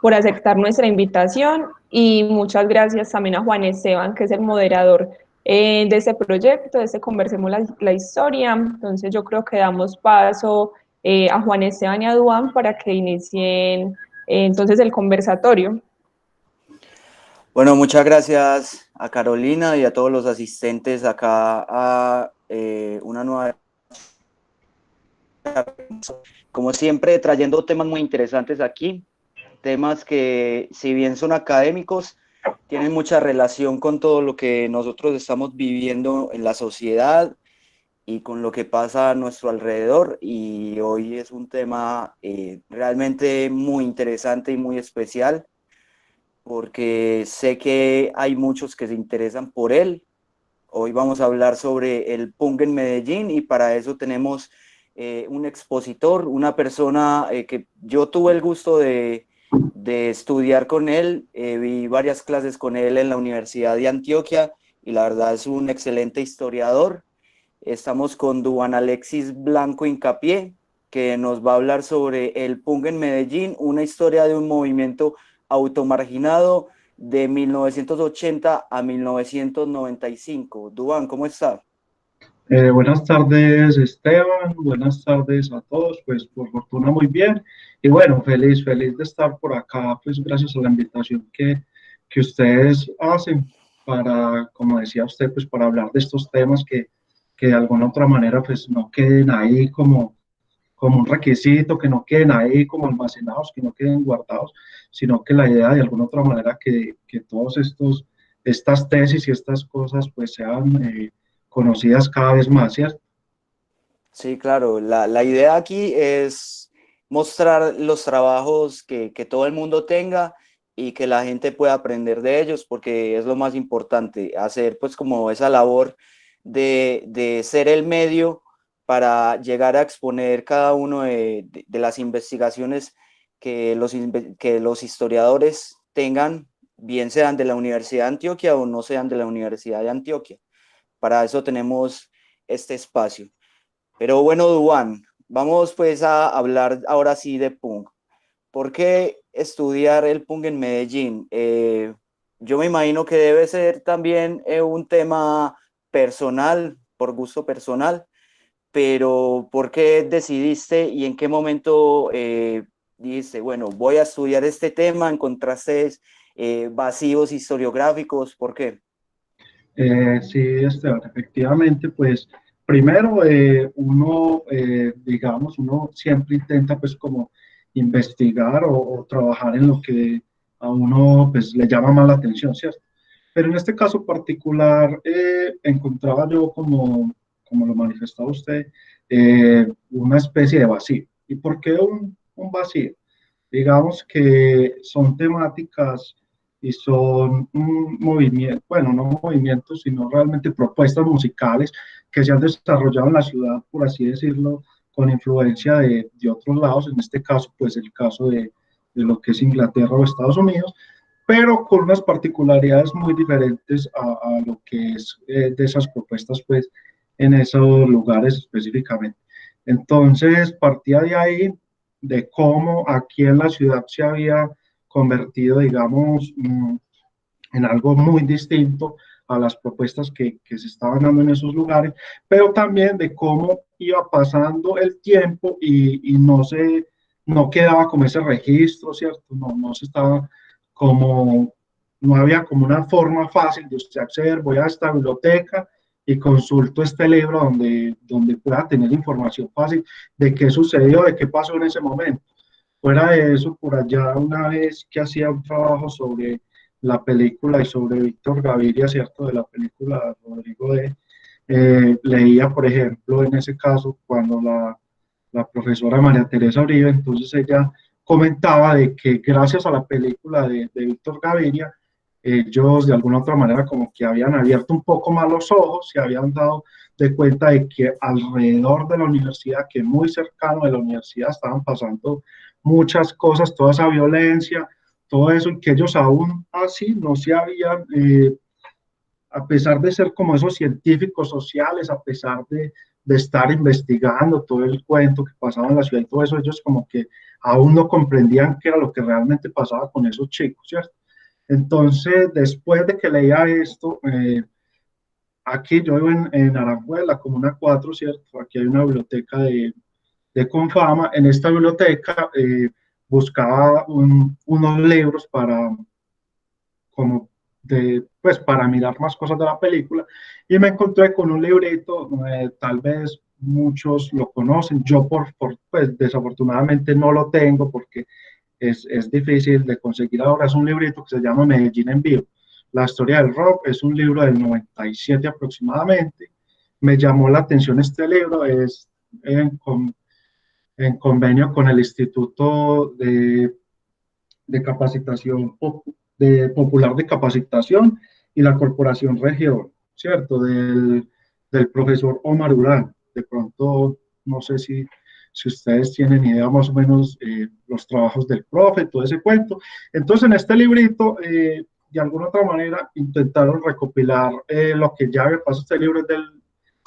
por aceptar nuestra invitación y muchas gracias también a Juan Esteban, que es el moderador de este proyecto, de este Conversemos la Historia. Entonces yo creo que damos paso a Juan Esteban y a Duan para que inicien entonces el conversatorio. Bueno, muchas gracias a Carolina y a todos los asistentes acá a una nueva... Como siempre, trayendo temas muy interesantes aquí, temas que, si bien son académicos, tienen mucha relación con todo lo que nosotros estamos viviendo en la sociedad y con lo que pasa a nuestro alrededor. Y hoy es un tema realmente muy interesante y muy especial, porque sé que hay muchos que se interesan por él. Hoy vamos a hablar sobre el punk en Medellín y para eso tenemos un expositor, una persona que yo tuve el gusto de estudiar con él, vi varias clases con él en la Universidad de Antioquia y la verdad es un excelente historiador. Estamos con Duan Alexis Blanco Hincapié, que nos va a hablar sobre el punk en Medellín, una historia de un movimiento automarginado de 1980 a 1995. Duan, ¿cómo está? Buenas tardes, Esteban. Buenas tardes a todos. Pues por fortuna muy bien. Y bueno, feliz de estar por acá, pues gracias a la invitación que ustedes hacen para, como decía usted, pues para hablar de estos temas que de alguna otra manera pues no queden ahí como un requisito, que no queden ahí como almacenados, que no queden guardados, sino que la idea de alguna otra manera que todos estas tesis y estas cosas pues sean conocidas cada vez más, ¿cierto? Sí, claro. La idea aquí es mostrar los trabajos que todo el mundo tenga y que la gente pueda aprender de ellos, porque es lo más importante, hacer pues como esa labor de ser el medio para llegar a exponer cada uno de las investigaciones que los historiadores tengan, bien sean de la Universidad de Antioquia o no sean de la Universidad de Antioquia. Para eso tenemos este espacio. Pero bueno, Duan, vamos pues a hablar ahora sí de punk. ¿Por qué estudiar el punk en Medellín? Yo me imagino que debe ser también un tema personal, por gusto personal, pero ¿por qué decidiste y en qué momento dijiste, bueno, voy a estudiar este tema, encontraste vacíos historiográficos? ¿Por qué? Sí, Esteban, efectivamente, pues primero digamos, uno siempre intenta pues como investigar o trabajar en lo que a uno pues le llama más la atención, ¿cierto? Pero en este caso particular encontraba yo como lo manifestaba usted, una especie de vacío. ¿Y por qué un vacío? Digamos que son temáticas y son movimientos, bueno, no movimientos, sino realmente propuestas musicales que se han desarrollado en la ciudad, por así decirlo, con influencia de otros lados, en este caso, pues el caso de lo que es Inglaterra o Estados Unidos, pero con unas particularidades muy diferentes a lo que es de esas propuestas, pues, en esos lugares específicamente. Entonces, partía de ahí, de cómo aquí en la ciudad se había convertido, digamos, en algo muy distinto a las propuestas que se estaban dando en esos lugares, pero también de cómo iba pasando el tiempo y no quedaba como ese registro, ¿cierto? No se estaba como, no había como una forma fácil de usted acceder, voy a esta biblioteca y consulto este libro donde pueda tener información fácil de qué sucedió, de qué pasó en ese momento. Fuera de eso, por allá una vez que hacía un trabajo sobre la película y sobre Víctor Gaviria, ¿cierto? De la película Rodrigo de, leía, por ejemplo, en ese caso, cuando la profesora María Teresa Uribe, entonces ella comentaba de que gracias a la película de Víctor Gaviria, ellos de alguna otra manera como que habían abierto un poco más los ojos, se habían dado de cuenta de que alrededor de la universidad, que muy cercano de la universidad, estaban pasando muchas cosas, toda esa violencia, todo eso, y que ellos aún así no se habían, a pesar de ser como esos científicos sociales, a pesar de estar investigando todo el cuento que pasaba en la ciudad y todo eso, ellos como que aún no comprendían qué era lo que realmente pasaba con esos chicos, ¿cierto? Entonces, después de que leía esto, aquí yo vivo en Aranjuez, la Comuna 4, ¿cierto? Aquí hay una biblioteca de Confama. En esta biblioteca buscaba unos libros para, como pues para mirar más cosas de la película y me encontré con un librito, tal vez muchos lo conocen, yo pues desafortunadamente no lo tengo porque es difícil de conseguir ahora, es un librito que se llama Medellín en Vivo. La historia del rock es un libro del 97 aproximadamente. Me llamó la atención este libro, es en convenio con el Instituto de Capacitación Popular de Capacitación y la Corporación Región, ¿cierto? Del profesor Omar Urán. De pronto, no sé si ustedes tienen idea más o menos los trabajos del profe, todo ese cuento. Entonces, en este librito, de alguna otra manera, intentaron recopilar lo que ya había pasado. Este libro es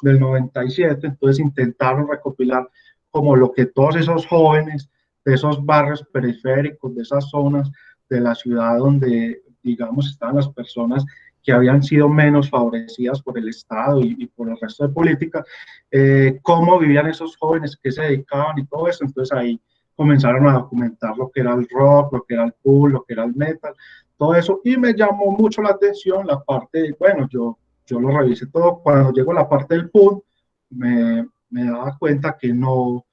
del 97, entonces intentaron recopilar como lo que todos esos jóvenes de esos barrios periféricos, de esas zonas de la ciudad donde, digamos, estaban las personas que habían sido menos favorecidas por el Estado y por el resto de políticas, cómo vivían esos jóvenes, qué se dedicaban y todo eso. Entonces ahí comenzaron a documentar lo que era el rock, lo que era el punk, lo que era el metal, todo eso, y me llamó mucho la atención la parte de, bueno, yo lo revisé todo, cuando llegó a la parte del punk, me daba cuenta que no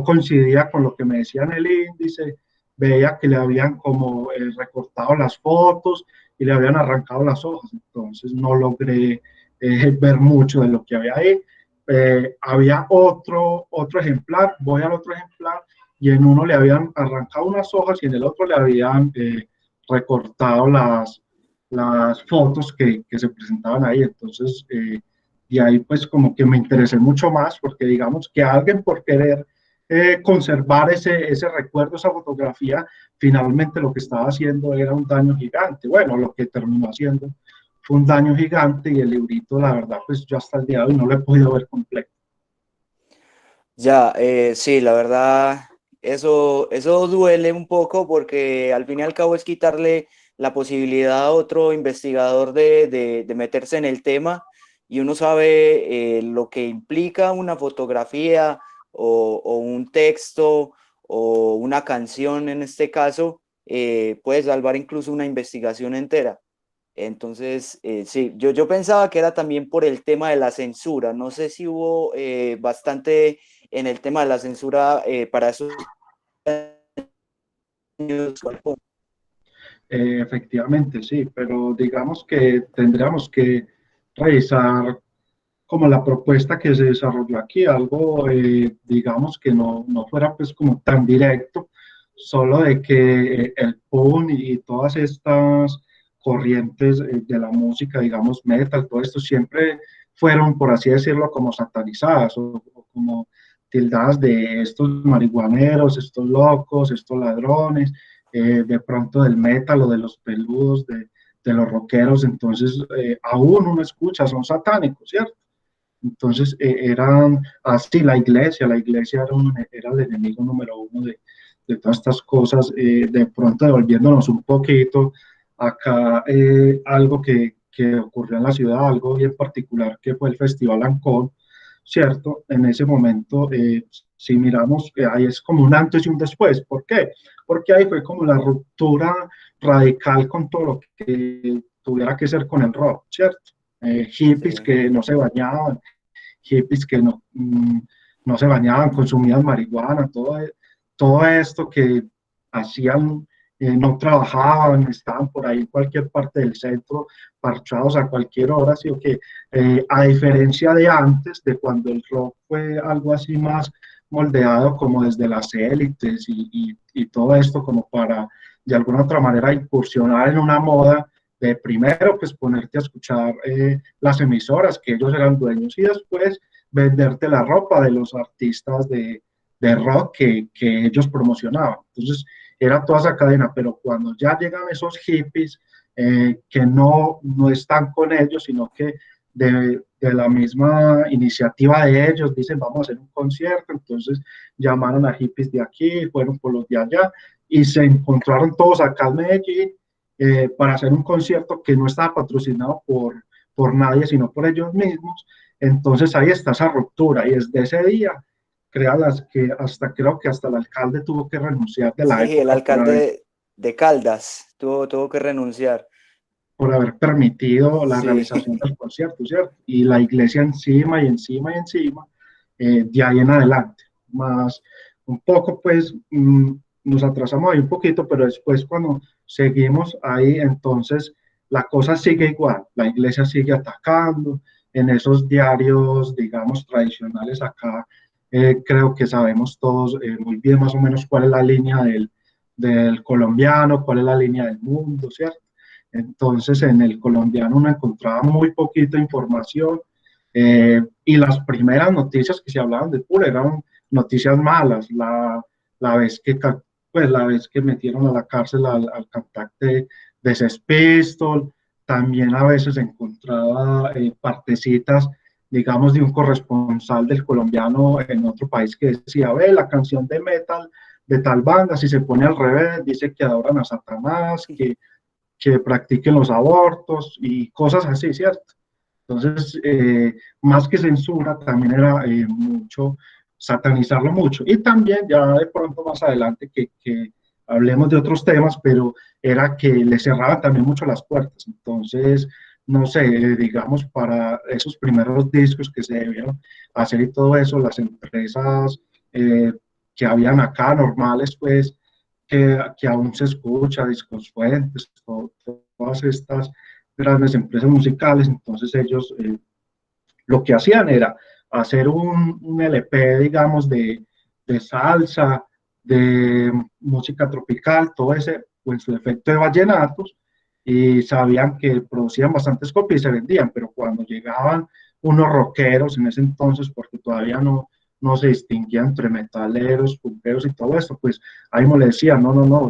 coincidía con lo que me decía en el índice, veía que le habían como recortado las fotos y le habían arrancado las hojas, entonces no logré ver mucho de lo que había ahí. Había otro ejemplar, voy al otro ejemplar y en uno le habían arrancado unas hojas y en el otro le habían recortado las fotos que se presentaban ahí, entonces y ahí pues como que me interesé mucho más porque digamos que alguien por querer conservar ese recuerdo, esa fotografía, finalmente lo que estaba haciendo era un daño gigante. Bueno, lo que terminó haciendo fue un daño gigante y el librito, la verdad, pues yo hasta el día de hoy no lo he podido ver completo. Ya, sí, la verdad, eso duele un poco porque al fin y al cabo es quitarle la posibilidad a otro investigador de meterse en el tema y uno sabe lo que implica una fotografía o un texto o una canción en este caso, puede salvar incluso una investigación entera. Entonces, sí, yo pensaba que era también por el tema de la censura. No sé si hubo bastante en el tema de la censura para esos años. Efectivamente, sí, pero digamos que tendríamos que revisar como la propuesta que se desarrolló aquí, algo, digamos, que no fuera pues como tan directo, solo de que el punk y todas estas corrientes de la música, digamos, metal, todo esto siempre fueron, por así decirlo, como satanizadas o como tildadas de estos marihuaneros, estos locos, estos ladrones, de pronto del metal o de los peludos, de los rockeros, entonces aún uno escucha, son satánicos, ¿cierto? Entonces eran así, la iglesia era el enemigo número uno de todas estas cosas, de pronto devolviéndonos un poquito acá algo que ocurrió en la ciudad, algo bien particular que fue el Festival Ancón, ¿cierto? En ese momento, si miramos, ahí es como un antes y un después. ¿Por qué? Porque ahí fue como la ruptura radical con todo lo que tuviera que ser con el rock, ¿cierto? Hippies Sí. que no se bañaban, hippies que no se bañaban, consumían marihuana, todo esto que hacían, no trabajaban, estaban por ahí en cualquier parte del centro, parchados a cualquier hora, así que a diferencia de antes, de cuando el rock fue algo así más moldeado como desde las élites y todo esto como para de alguna otra manera incursionar en una moda de primero pues ponerte a escuchar las emisoras que ellos eran dueños y después venderte la ropa de los artistas de rock que ellos promocionaban. Entonces era toda esa cadena, pero cuando ya llegan esos hippies que no están con ellos, sino que de de la misma iniciativa de ellos, dicen vamos a hacer un concierto, entonces llamaron a hippies de aquí, fueron por los de allá, y se encontraron todos acá en Medellín para hacer un concierto que no estaba patrocinado por nadie, sino por ellos mismos. Entonces ahí está esa ruptura, y desde ese día, créalas que hasta creo que hasta el alcalde tuvo que renunciar de la Sí, el época alcalde de Caldas tuvo que renunciar. por haber permitido la Sí, realización del concierto, ¿cierto? Y la iglesia encima y encima y encima, de ahí en adelante. Más un poco, pues, nos atrasamos ahí un poquito, pero después cuando seguimos ahí, entonces la cosa sigue igual, la iglesia sigue atacando, en esos diarios, digamos, tradicionales acá, creo que sabemos todos muy bien más o menos cuál es la línea del colombiano, cuál es la línea del mundo, ¿cierto? Entonces, en el colombiano uno encontraba muy poquita información, y las primeras noticias que se hablaban de Pura eran noticias malas. La vez que, pues, la vez que metieron a la cárcel al cantante de Sex Pistols, también a veces encontraba partecitas, digamos, de un corresponsal del colombiano en otro país que decía, ve, la canción de metal de tal banda, si se pone al revés, dice que adoran a Satanás, que practiquen los abortos y cosas así, ¿cierto? Entonces, más que censura, también era mucho satanizarlo mucho. Y también, ya de pronto más adelante, que hablemos de otros temas, pero era que le cerraban también mucho las puertas. Entonces, no sé, digamos, para esos primeros discos que se debieron hacer y todo eso, las empresas que habían acá, normales, pues, que aún se escucha, Discos Fuentes, todas estas grandes empresas musicales, entonces ellos lo que hacían era hacer un LP, digamos, de salsa, de música tropical, todo ese, o en su defecto de vallenatos, y sabían que producían bastantes copias y se vendían, pero cuando llegaban unos rockeros en ese entonces, porque todavía no se distinguía entre metaleros, punkeros y todo eso, pues ahí me le decían, no,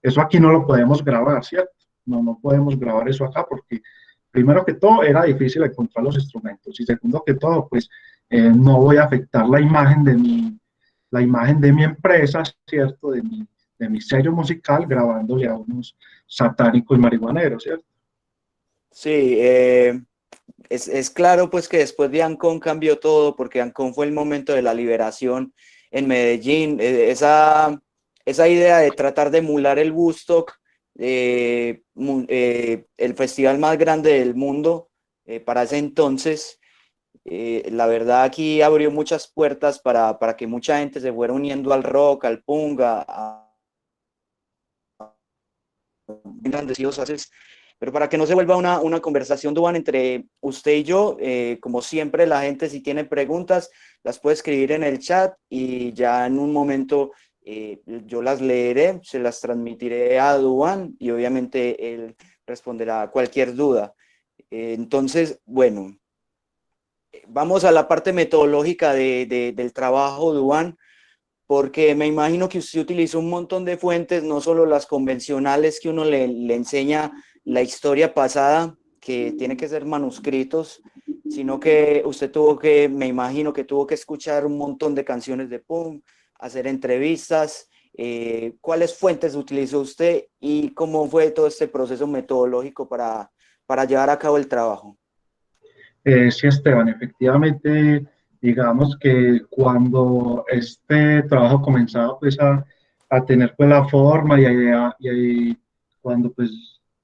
eso aquí no lo podemos grabar, ¿cierto? No podemos grabar eso acá porque primero que todo era difícil encontrar los instrumentos y segundo que todo, pues no voy a afectar la imagen de mi empresa, ¿cierto? De mi sello musical grabándole a unos satánicos y marihuaneros, ¿cierto? sí, es claro pues que después de Ancón cambió todo, porque Ancón fue el momento de la liberación en Medellín. Esa idea de tratar de emular el Woodstock, el festival más grande del mundo para ese entonces, la verdad aquí abrió muchas puertas para que mucha gente se fuera uniendo al rock, al punk, a engrandecidos haces, pero para que no se vuelva una conversación, Duan, entre usted y yo, como siempre, la gente si tiene preguntas, las puede escribir en el chat y ya en un momento yo las leeré, se las transmitiré a Duan y obviamente él responderá a cualquier duda. Entonces, bueno, vamos a la parte metodológica del trabajo, Duan, porque me imagino que usted utiliza un montón de fuentes, no solo las convencionales que uno le enseña la historia pasada, que tiene que ser manuscritos, sino que usted me imagino que tuvo que escuchar un montón de canciones de punk, hacer entrevistas. ¿Cuáles fuentes utilizó usted y cómo fue todo este proceso metodológico para llevar a cabo el trabajo? Sí, Esteban, efectivamente, digamos que cuando este trabajo comenzaba pues a tener pues la forma y cuando pues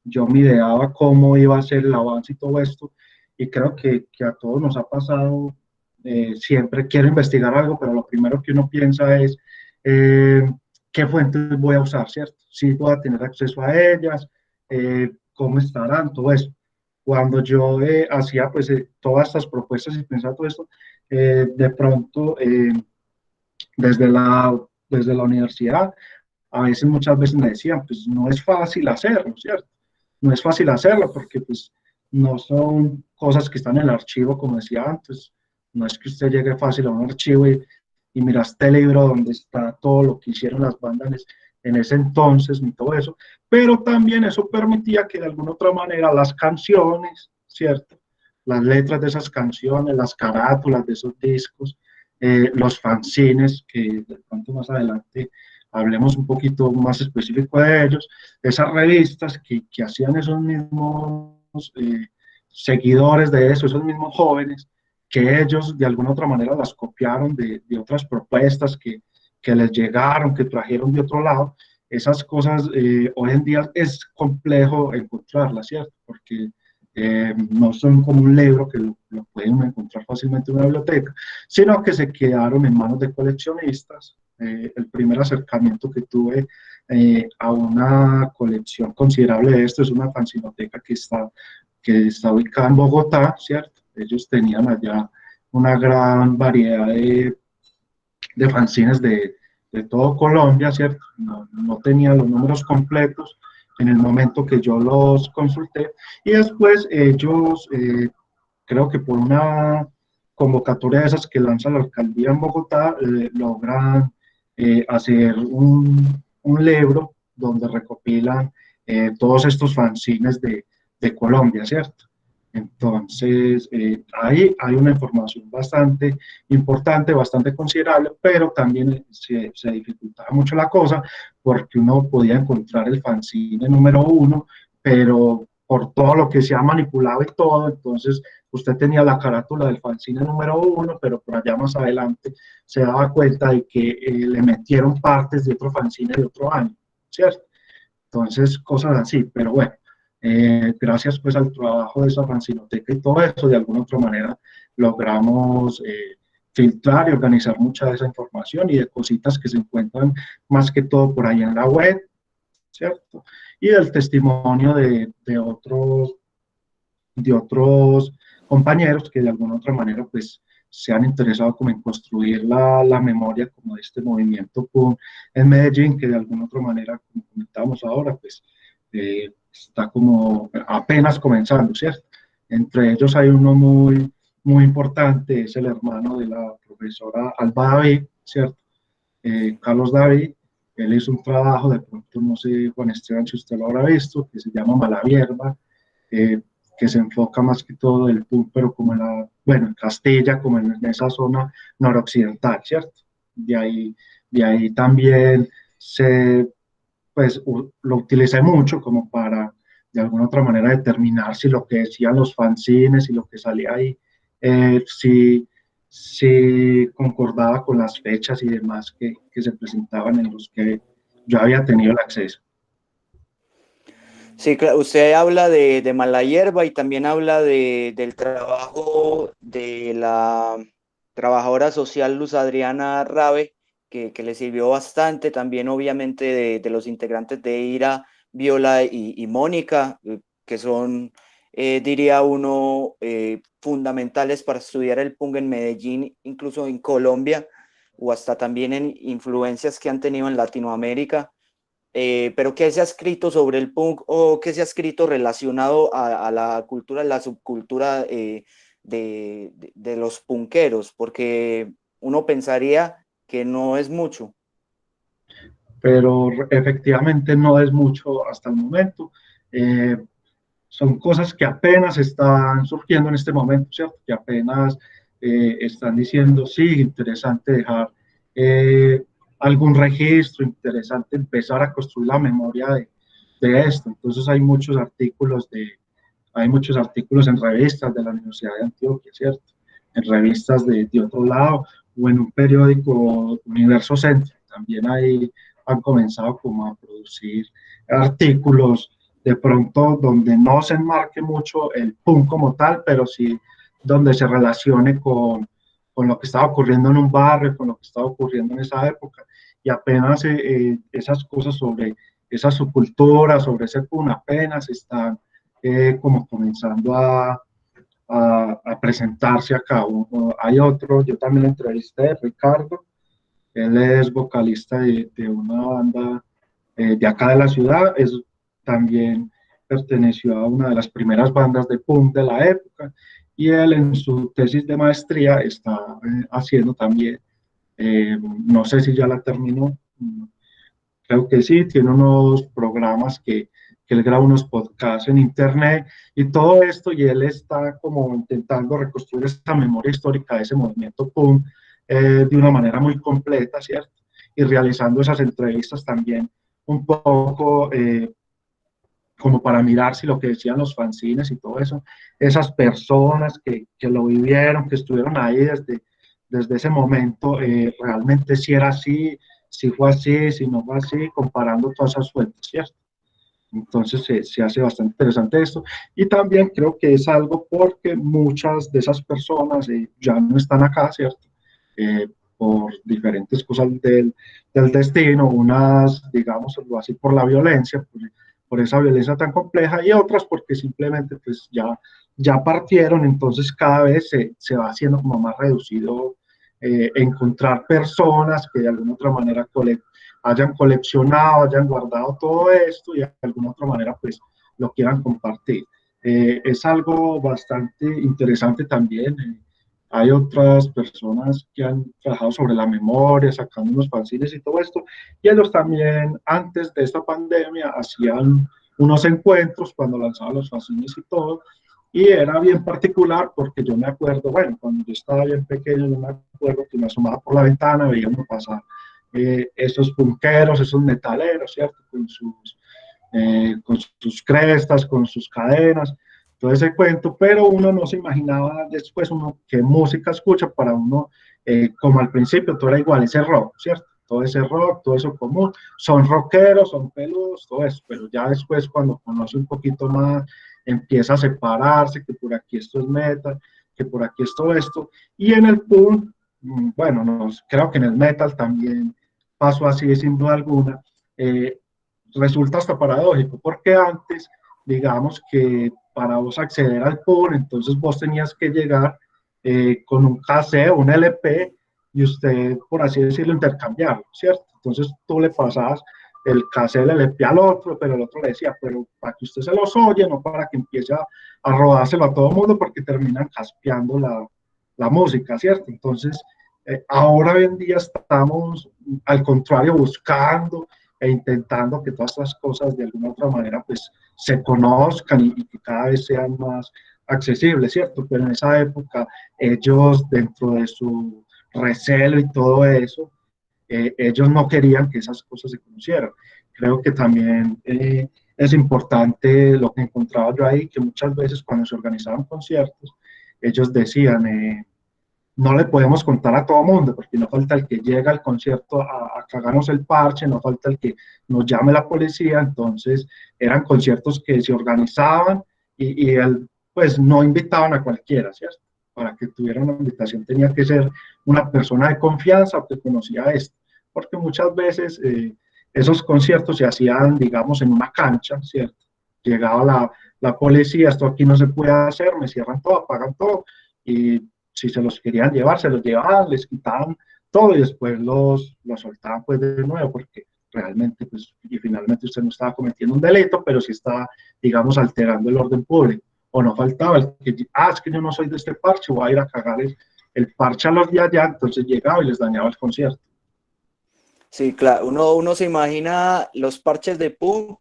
yo me ideaba cómo iba a ser el avance y todo esto, y creo que a todos nos ha pasado, siempre quiero investigar algo, pero lo primero que uno piensa es qué fuentes voy a usar, ¿cierto? Si voy a tener acceso a ellas, cómo estarán, todo eso cuando yo hacía pues todas estas propuestas y pensaba todo esto, de pronto desde la universidad, a veces muchas veces me decían, pues no es fácil hacerlo, ¿cierto? No es fácil hacerlo porque pues no son cosas que están en el archivo, como decía antes, no es que usted llegue fácil a un archivo y mira este libro donde está todo lo que hicieron las bandas en ese entonces y todo eso, pero también eso permitía que de alguna otra manera las canciones, ¿cierto? las letras de esas canciones, las carátulas de esos discos, los fanzines, que de pronto más adelante hablemos un poquito más específico de ellos, esas revistas que hacían esos mismos seguidores de eso, esos mismos jóvenes, que ellos de alguna otra manera las copiaron de otras propuestas que les llegaron, que trajeron de otro lado. Esas cosas hoy en día es complejo encontrarlas, ¿cierto? Porque no son como un libro que lo pueden encontrar fácilmente en una biblioteca, sino que se quedaron en manos de coleccionistas. El primer acercamiento que tuve a una colección considerable de esto es una fanzinoteca que está ubicada en Bogotá, ¿cierto? Ellos tenían allá una gran variedad de fanzines de todo Colombia, ¿cierto? No tenía los números completos en el momento que yo los consulté, y después ellos, creo que por una convocatoria de esas que lanza la alcaldía en Bogotá, logran hacer un libro donde recopilan todos estos fanzines de Colombia, ¿cierto? Entonces, ahí hay una información bastante importante, bastante considerable, pero también se dificultaba mucho la cosa porque uno podía encontrar el fanzine número uno, pero por todo lo que se ha manipulado y todo, entonces usted tenía la carátula del fanzine número uno, pero por allá más adelante se daba cuenta de que le metieron partes de otro fanzine de otro año, ¿cierto? Entonces, cosas así, pero bueno, gracias pues al trabajo de esa fanzinoteca y todo eso, de alguna otra manera logramos filtrar y organizar mucha de esa información y de cositas que se encuentran más que todo por ahí en la web, ¿cierto? Y del testimonio de otros compañeros que de alguna otra manera pues se han interesado como en construir la memoria como de este movimiento punk en Medellín, que de alguna otra manera, como comentábamos ahora, pues está como apenas comenzando, ¿cierto? Entre ellos hay uno muy importante, es el hermano de la profesora Alba David, ¿cierto? Carlos David. Él hizo un trabajo, de pronto no sé, Juan Esteban, si usted lo habrá visto, que se llama Malavierba, eh, que se enfoca más que todo del punk, pero como bueno, en Castilla, como en esa zona noroccidental, ¿cierto? De ahí, de ahí también pues, lo utilicé mucho como para, de alguna otra manera, determinar si lo que decían los fanzines y lo que salía ahí, si concordaba con las fechas y demás que se presentaban en los que yo había tenido el acceso. Sí, claro, usted habla de Mala Hierba y también habla del trabajo de la trabajadora social Luz Adriana Rabe, que le sirvió bastante, también obviamente de los integrantes de Ira, Viola y Mónica, que son, diría uno, fundamentales para estudiar el punk en Medellín, incluso en Colombia, o hasta también en influencias que han tenido en Latinoamérica. Pero ¿qué se ha escrito sobre el punk o qué se ha escrito relacionado a la cultura, la subcultura de los punkeros? Porque uno pensaría que no es mucho. Pero efectivamente no es mucho hasta el momento. Eh, Son cosas que apenas están surgiendo en este momento, ¿cierto? Que apenas están diciendo, sí, interesante dejar eh, algún registro, interesante empezar a construir la memoria de esto. Entonces hay muchos artículos en revistas de la Universidad de Antioquia, ¿cierto? En revistas de otro lado o en un periódico Universo Centro. También ahí han comenzado como a producir artículos de pronto donde no se enmarque mucho el punk como tal, pero sí donde se relacione con lo que estaba ocurriendo en un barrio, con lo que estaba ocurriendo en esa época. Y apenas esas cosas sobre esa subcultura, sobre ese punk, apenas están como comenzando a presentarse acá. Hay otro, yo también lo entrevisté, Ricardo, él es vocalista de una banda de acá de la ciudad, también perteneció a una de las primeras bandas de punk de la época, y él en su tesis de maestría está haciendo también, no sé si ya la terminó, creo que sí, tiene unos programas que que él graba unos podcasts en internet y todo esto, y él está como intentando reconstruir esta memoria histórica de ese movimiento punk de una manera muy completa, ¿cierto? Y realizando esas entrevistas también un poco como para mirar si lo que decían los fanzines y todo eso, esas personas que lo vivieron, que estuvieron ahí desde ese momento, realmente si era así, si fue así, si no fue así, comparando todas esas fuentes, ¿cierto? Entonces se hace bastante interesante esto. Y también creo que es algo porque muchas de esas personas ya no están acá, ¿cierto? Eh, por diferentes cosas del destino, unas, digamos así, por la violencia, por esa violencia tan compleja, y otras porque simplemente pues ya partieron, entonces cada vez se va haciendo como más reducido encontrar personas que de alguna otra manera hayan coleccionado, hayan guardado todo esto y de alguna otra manera pues lo quieran compartir. Es algo bastante interesante también. Hay otras personas que han trabajado sobre la memoria, sacando unos fanzines y todo esto, y ellos también antes de esta pandemia hacían unos encuentros cuando lanzaban los fanzines y todo, y era bien particular porque yo me acuerdo, bueno, cuando yo estaba bien pequeño, yo me acuerdo que me asomaba por la ventana, veía uno pasar esos punqueros, esos metaleros, ¿cierto? Con sus crestas, con sus cadenas, todo ese cuento, pero uno no se imaginaba después uno qué música escucha para uno, como al principio todo era igual, ese rock, ¿cierto? Todo ese rock, todo eso común, son rockeros, son peludos, todo eso, pero ya después cuando conoce un poquito más, empieza a separarse, que por aquí esto es metal, que por aquí es todo esto, y en el punk, bueno, creo que en el metal también pasó así sin duda alguna, eh, resulta hasta paradójico, porque antes, digamos que para vos acceder al pool, entonces vos tenías que llegar con un cassette o un LP y usted, por así decirlo, intercambiarlo, ¿cierto? Entonces tú le pasabas el cassette, el LP al otro, pero el otro le decía, pero para que usted se los oye, no para que empiece a rodárselo a todo el mundo, porque terminan caspeando la música, ¿cierto? Entonces, ahora hoy en día estamos, al contrario, buscando e intentando que todas estas cosas de alguna otra manera pues se conozcan y que cada vez sean más accesibles, ¿cierto? Pero en esa época ellos dentro de su recelo y todo eso, ellos no querían que esas cosas se conocieran. Creo que también es importante lo que encontraba yo ahí, que muchas veces cuando se organizaban conciertos, ellos decían, no le podemos contar a todo mundo, porque no falta el que llega al concierto a cagarnos el parche, no falta el que nos llame la policía, entonces eran conciertos que se organizaban y él, pues no invitaban a cualquiera, ¿cierto? Para que tuviera una invitación tenía que ser una persona de confianza o que conocía esto, porque muchas veces esos conciertos se hacían, digamos, en una cancha, ¿cierto? Llegaba la policía, esto aquí no se puede hacer, me cierran todo, apagan todo, y si se los querían llevar, se los llevaban, les quitaban todo y después los soltaban pues de nuevo, porque realmente, pues, y finalmente usted no estaba cometiendo un delito, pero sí estaba, digamos, alterando el orden público. O no faltaba el que, es que yo no soy de este parche, voy a ir a cagar el parche a los de allá, entonces llegaba y les dañaba el concierto. Sí, claro, uno se imagina los parches de punk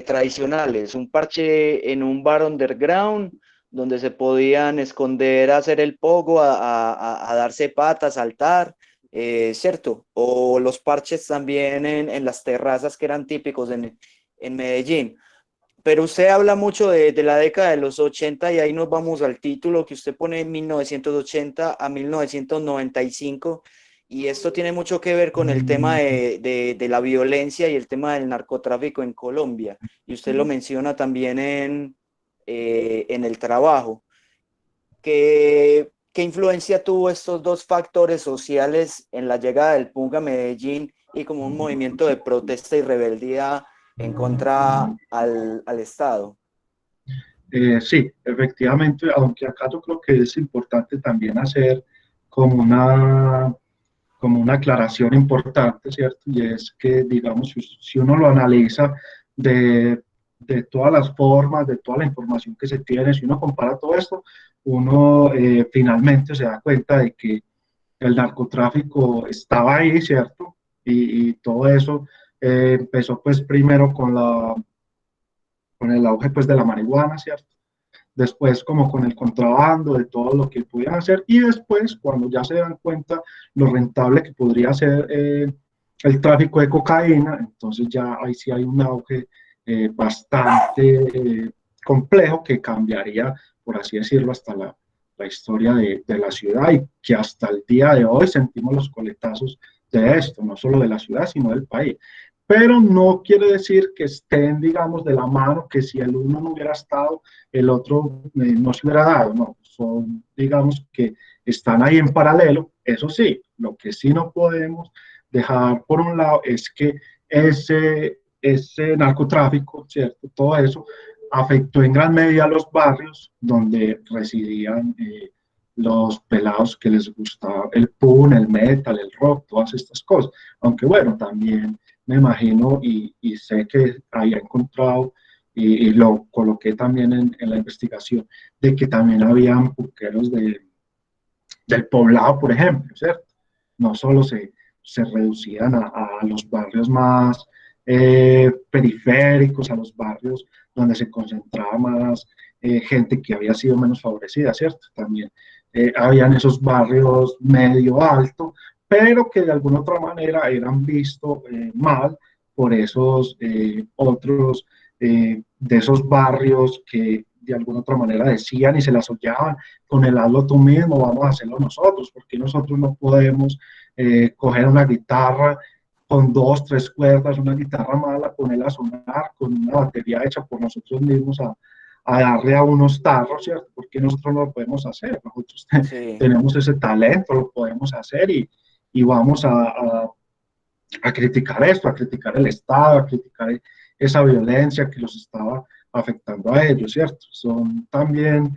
tradicionales, un parche en un bar underground donde se podían esconder a hacer el pogo, a darse patas, saltar, ¿cierto? O los parches también en las terrazas que eran típicos en Medellín. Pero usted habla mucho de la década de los 80 y ahí nos vamos al título que usted pone en 1980 a 1995 y esto tiene mucho que ver con el tema de la violencia y el tema del narcotráfico en Colombia. Y usted lo menciona también en el trabajo. ¿Qué influencia tuvo estos dos factores sociales en la llegada del punk a Medellín y como un movimiento de protesta y rebeldía en contra al Estado? Sí, efectivamente, aunque acá yo creo que es importante también hacer como como una aclaración importante, ¿cierto? Y es que, digamos, si uno lo analiza de todas las formas, de toda la información que se tiene, si uno compara todo esto, uno finalmente se da cuenta de que el narcotráfico estaba ahí, ¿cierto? Y todo eso empezó pues primero con el auge pues de la marihuana, ¿cierto? Después como con el contrabando, de todo lo que podían hacer, y después cuando ya se dan cuenta lo rentable que podría ser el tráfico de cocaína, entonces ya ahí sí hay un auge bastante complejo que cambiaría, por así decirlo, hasta la historia de la ciudad y que hasta el día de hoy sentimos los coletazos de esto, no solo de la ciudad, sino del país. Pero no quiere decir que estén, digamos, de la mano, que si el uno no hubiera estado, el otro no se hubiera dado, no, son, digamos, que están ahí en paralelo. Eso sí, lo que sí no podemos dejar por un lado es que ese narcotráfico, ¿cierto? Todo eso afectó en gran medida a los barrios donde residían los pelados que les gustaba el punk, el metal, el rock, todas estas cosas. Aunque bueno, también me imagino y sé que había encontrado y lo coloqué también en la investigación, de que también habían punqueros del Poblado, por ejemplo, ¿cierto? No solo se reducían a los barrios más periféricos, a los barrios donde se concentraba más gente que había sido menos favorecida, ¿cierto? También habían esos barrios medio alto, pero que de alguna otra manera eran vistos mal por esos otros de esos barrios que de alguna otra manera decían y se las hollaban con el hazlo tú mismo, vamos a hacerlo nosotros, porque nosotros no podemos coger una guitarra con 2, 3 cuerdas, una guitarra mala, ponerla a sonar con una batería hecha por nosotros mismos a darle a unos tarros, ¿cierto? Porque nosotros no lo podemos hacer, nosotros Sí. tenemos ese talento, lo podemos hacer y vamos a criticar esto, a criticar el Estado, a criticar esa violencia que los estaba afectando a ellos, ¿cierto? Son también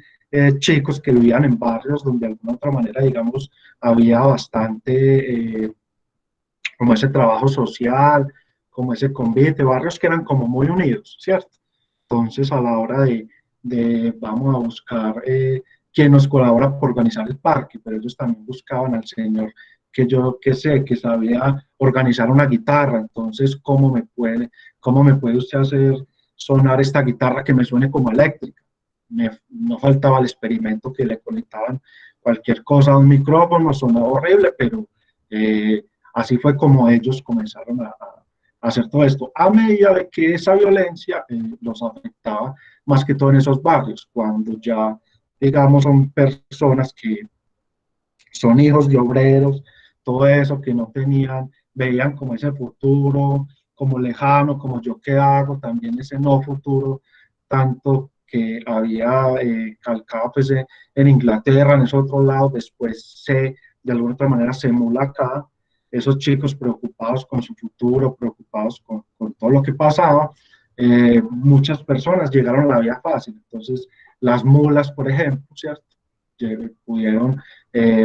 chicos que vivían en barrios donde de alguna otra manera, digamos, había bastante como ese trabajo social, como ese convite, barrios que eran como muy unidos, ¿cierto? Entonces, a la hora de vamos a buscar quien nos colabora por organizar el parque, pero ellos también buscaban al señor que yo que sé, que sabía organizar una guitarra, entonces, cómo me puede usted hacer sonar esta guitarra que me suene como eléctrica? No faltaba el experimento que le conectaban cualquier cosa a un micrófono, sonaba horrible, pero así fue como ellos comenzaron a hacer todo esto, a medida de que esa violencia los afectaba más que todo en esos barrios, cuando ya, digamos, son personas que son hijos de obreros, todo eso que no tenían, veían como ese futuro, como lejano, como yo qué hago, también ese no futuro, tanto que había calcado pues, en Inglaterra, en ese otro lado, después se, de alguna otra manera se emula acá, esos chicos preocupados con su futuro, preocupados con todo lo que pasaba, muchas personas llegaron a la vía fácil, entonces las mulas, por ejemplo, ¿cierto? Pudieron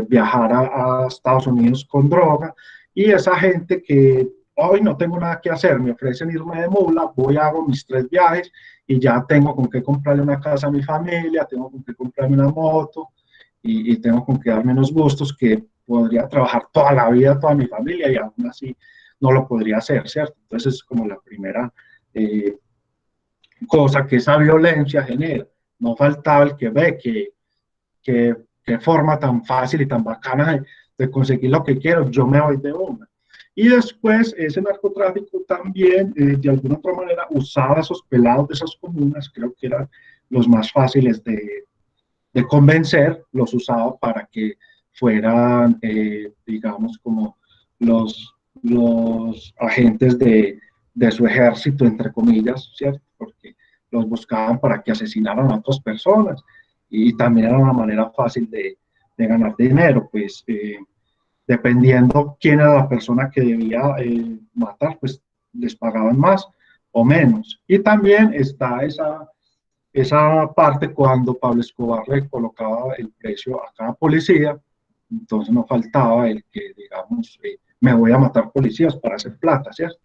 viajar a Estados Unidos con droga y esa gente que hoy no tengo nada que hacer, me ofrecen irme de mula, voy, hago mis 3 viajes y ya tengo con qué comprarle una casa a mi familia, tengo con qué comprarme una moto y tengo con qué darme unos gustos que podría trabajar toda la vida, toda mi familia y aún así no lo podría hacer, ¿cierto? Entonces es como la primera cosa que esa violencia genera. No faltaba el que ve que forma tan fácil y tan bacana de conseguir lo que quiero, yo me voy de una. Y después ese narcotráfico también, de alguna otra manera, usaba a esos pelados de esas comunas, creo que eran los más fáciles de convencer, los usaba para que fueran, digamos, como los agentes de su ejército, entre comillas, ¿cierto? Porque los buscaban para que asesinaran a otras personas y también era una manera fácil de ganar dinero, pues dependiendo quién era la persona que debía matar, pues les pagaban más o menos. Y también está esa parte cuando Pablo Escobar le colocaba el precio a cada policía, entonces no faltaba el que, digamos, me voy a matar policías para hacer plata, ¿cierto?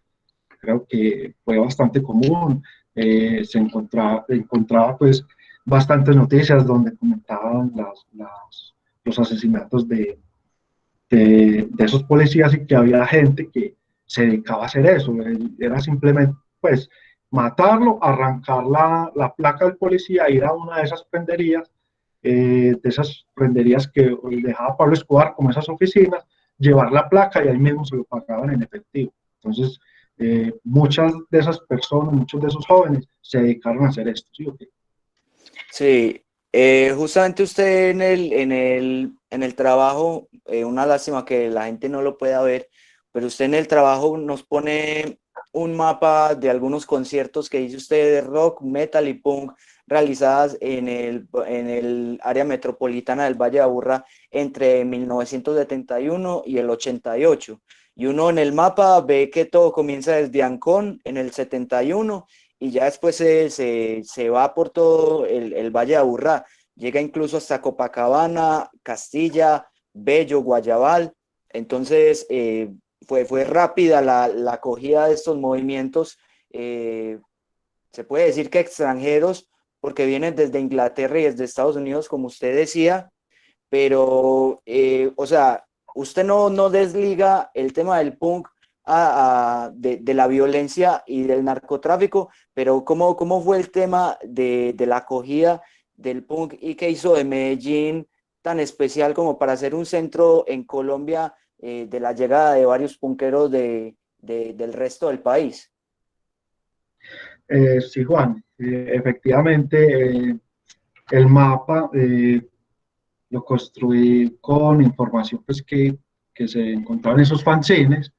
Creo que fue bastante común, encontraba pues bastantes noticias donde comentaban los asesinatos de esos policías y que había gente que se dedicaba a hacer eso, era simplemente pues matarlo, arrancar la placa del policía, ir a una de esas prenderías, que dejaba Pablo Escobar, como esas oficinas, llevar la placa y ahí mismo se lo pagaban en efectivo. Entonces, muchas de esas personas, muchos de esos jóvenes se dedicaron a hacer esto, ¿sí o qué? Sí, justamente usted en el trabajo, una lástima que la gente no lo pueda ver, pero usted en el trabajo nos pone un mapa de algunos conciertos que dice usted de rock, metal y punk realizadas en el área metropolitana del Valle de Aburrá entre 1971 y el 88. Y uno en el mapa ve que todo comienza desde Ancón en el 71 y ya después se va por todo el Valle de Aburrá, llega incluso hasta Copacabana, Castilla, Bello, Guayabal. Entonces fue rápida la acogida de estos movimientos, se puede decir que extranjeros, porque vienen desde Inglaterra y desde Estados Unidos, como usted decía, pero, o sea, usted no desliga el tema del punk de la violencia y del narcotráfico, pero ¿cómo fue el tema de la acogida del punk y qué hizo de Medellín tan especial como para ser un centro en Colombia de la llegada de varios punkeros del resto del país? Sí, Juan, efectivamente, el mapa lo construí con información pues, que se encontraba en esos fanzines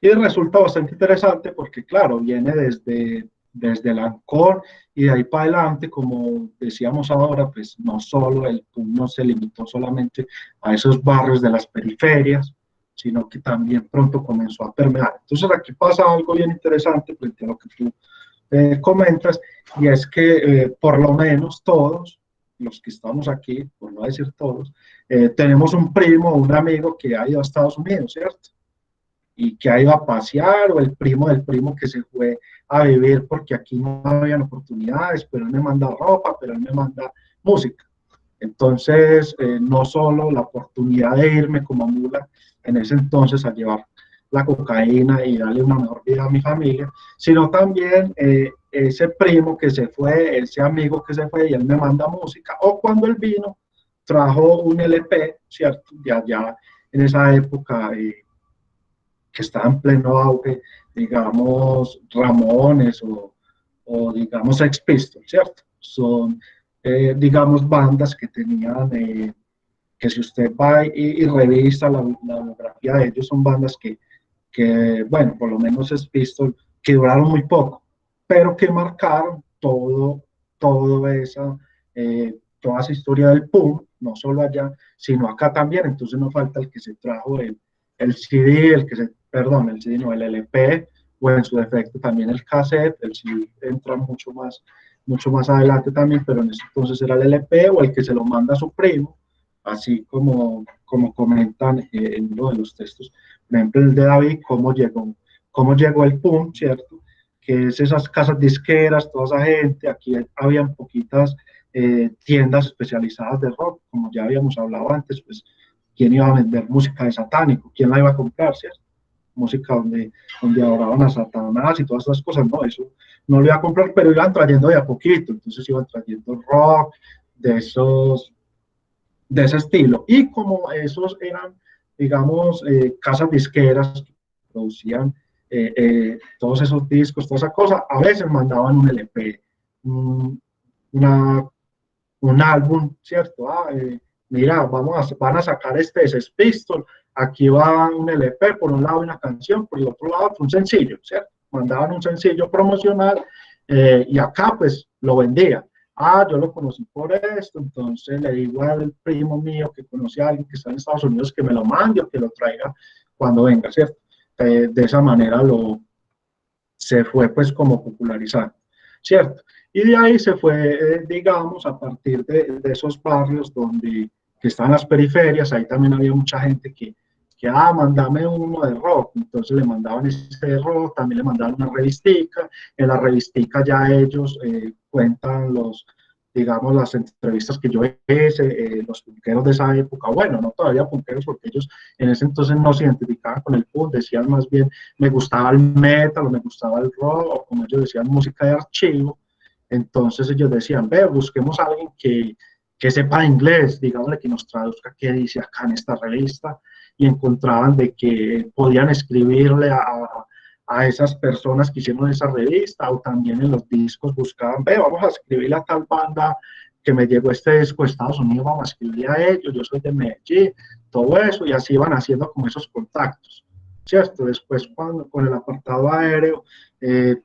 y resulta bastante interesante porque, claro, viene desde el Ancón y de ahí para adelante, como decíamos ahora, pues no solo el PUM no se limitó solamente a esos barrios de las periferias, sino que también pronto comenzó a permear. Entonces aquí pasa algo bien interesante frente a lo que tú comentas, y es que por lo menos todos los que estamos aquí, por no decir todos, tenemos un primo o un amigo que ha ido a Estados Unidos, ¿cierto? Y que ha ido a pasear, o el primo del primo que se fue a vivir porque aquí no habían oportunidades, pero él me manda ropa, pero él me manda música. Entonces, no solo la oportunidad de irme como mula en ese entonces a llevar la cocaína y darle una mejor vida a mi familia, sino también ese primo que se fue, ese amigo que se fue y él me manda música, o cuando él vino, trajo un LP, ¿cierto? De allá en esa época que estaba en pleno auge, digamos, Ramones o digamos Sex Pistols, ¿cierto? Son, digamos, bandas que tenían que si usted va y revisa la biografía de ellos, son bandas bueno, por lo menos es Pistol, que duraron muy poco, pero que marcaron toda esa historia del punk, no solo allá, sino acá también. Entonces no falta el que se trajo el CD, perdón, el CD no, el LP, o en su defecto también el cassette. El CD entra mucho más adelante también, pero en ese entonces era el LP, o el que se lo manda a su primo, así como comentan en uno de los textos, por ejemplo, el de David, cómo llegó el punk, ¿cierto? Que es esas casas disqueras, toda esa gente. Aquí habían poquitas tiendas especializadas de rock, como ya habíamos hablado antes. Pues quién iba a vender música de satánico, quién la iba a comprar, ¿cierto? Música donde adoraban a Satanás y todas esas cosas, no, eso no lo iba a comprar, pero iban trayendo de a poquito. Entonces iban trayendo rock de ese estilo. Y como esos eran, digamos, casas disqueras que producían todos esos discos, toda esa cosa, a veces mandaban un LP, un, un álbum, ¿cierto? Mira, van a sacar este Sex Pistol, aquí va un LP, por un lado una canción, por el otro lado un sencillo, ¿cierto? Mandaban un sencillo promocional y acá pues lo vendían. Yo lo conocí por esto, entonces le digo al primo mío que conoce a alguien que está en Estados Unidos que me lo mande o que lo traiga cuando venga, ¿cierto? De esa manera se fue pues como popularizando, ¿cierto? Y de ahí se fue, digamos, a partir de esos barrios que están en las periferias. Ahí también había mucha gente mandame uno de rock. Entonces le mandaban ese de rock, también le mandaban una revistica. En la revistica ya ellos cuentan digamos, las entrevistas que yo hice, los punqueros de esa época, bueno, no todavía punqueros, porque ellos en ese entonces no se identificaban con el punk, decían más bien, me gustaba el metal, o me gustaba el rock, o como ellos decían, música de archivo. Entonces ellos decían, ve, busquemos a alguien que sepa inglés, digámosle que nos traduzca qué dice acá en esta revista, y encontraban de que podían escribirle a esas personas que hicieron esa revista, o también en los discos buscaban, ve, vamos a escribirle a tal banda que me llegó este disco de Estados Unidos, vamos a escribirle a ellos, yo soy de Medellín, todo eso, y así iban haciendo como esos contactos, ¿cierto? Después, cuando, con el apartado aéreo,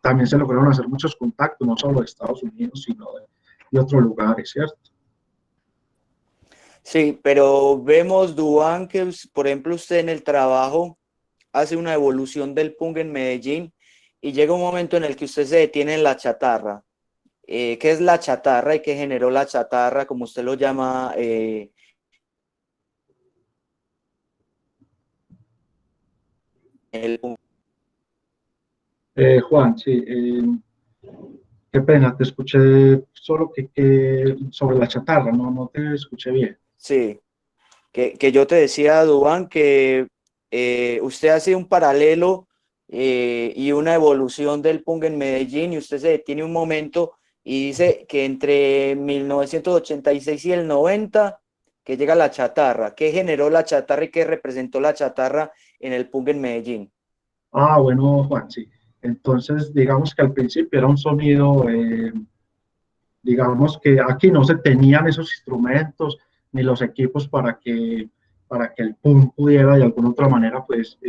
también se lograron hacer muchos contactos, no solo de Estados Unidos, sino de otros lugares, ¿cierto? Sí, pero vemos, Duván, que por ejemplo usted en el trabajo hace una evolución del punk en Medellín y llega un momento en el que usted se detiene en la chatarra. ¿Qué es la chatarra y qué generó la chatarra, como usted lo llama? El punk? Juan, sí, qué pena, te escuché solo que sobre la chatarra, no te escuché bien. Sí, que yo te decía, Duván, que usted hace un paralelo y una evolución del punk en Medellín y usted se detiene un momento y dice que entre 1986 y el 90 que llega la chatarra. ¿Qué generó la chatarra y qué representó la chatarra en el punk en Medellín? Ah, bueno, Juan, sí. Entonces, digamos que al principio era un sonido, digamos que aquí no se tenían esos instrumentos ni los equipos para que el punk pudiera de alguna otra manera, pues,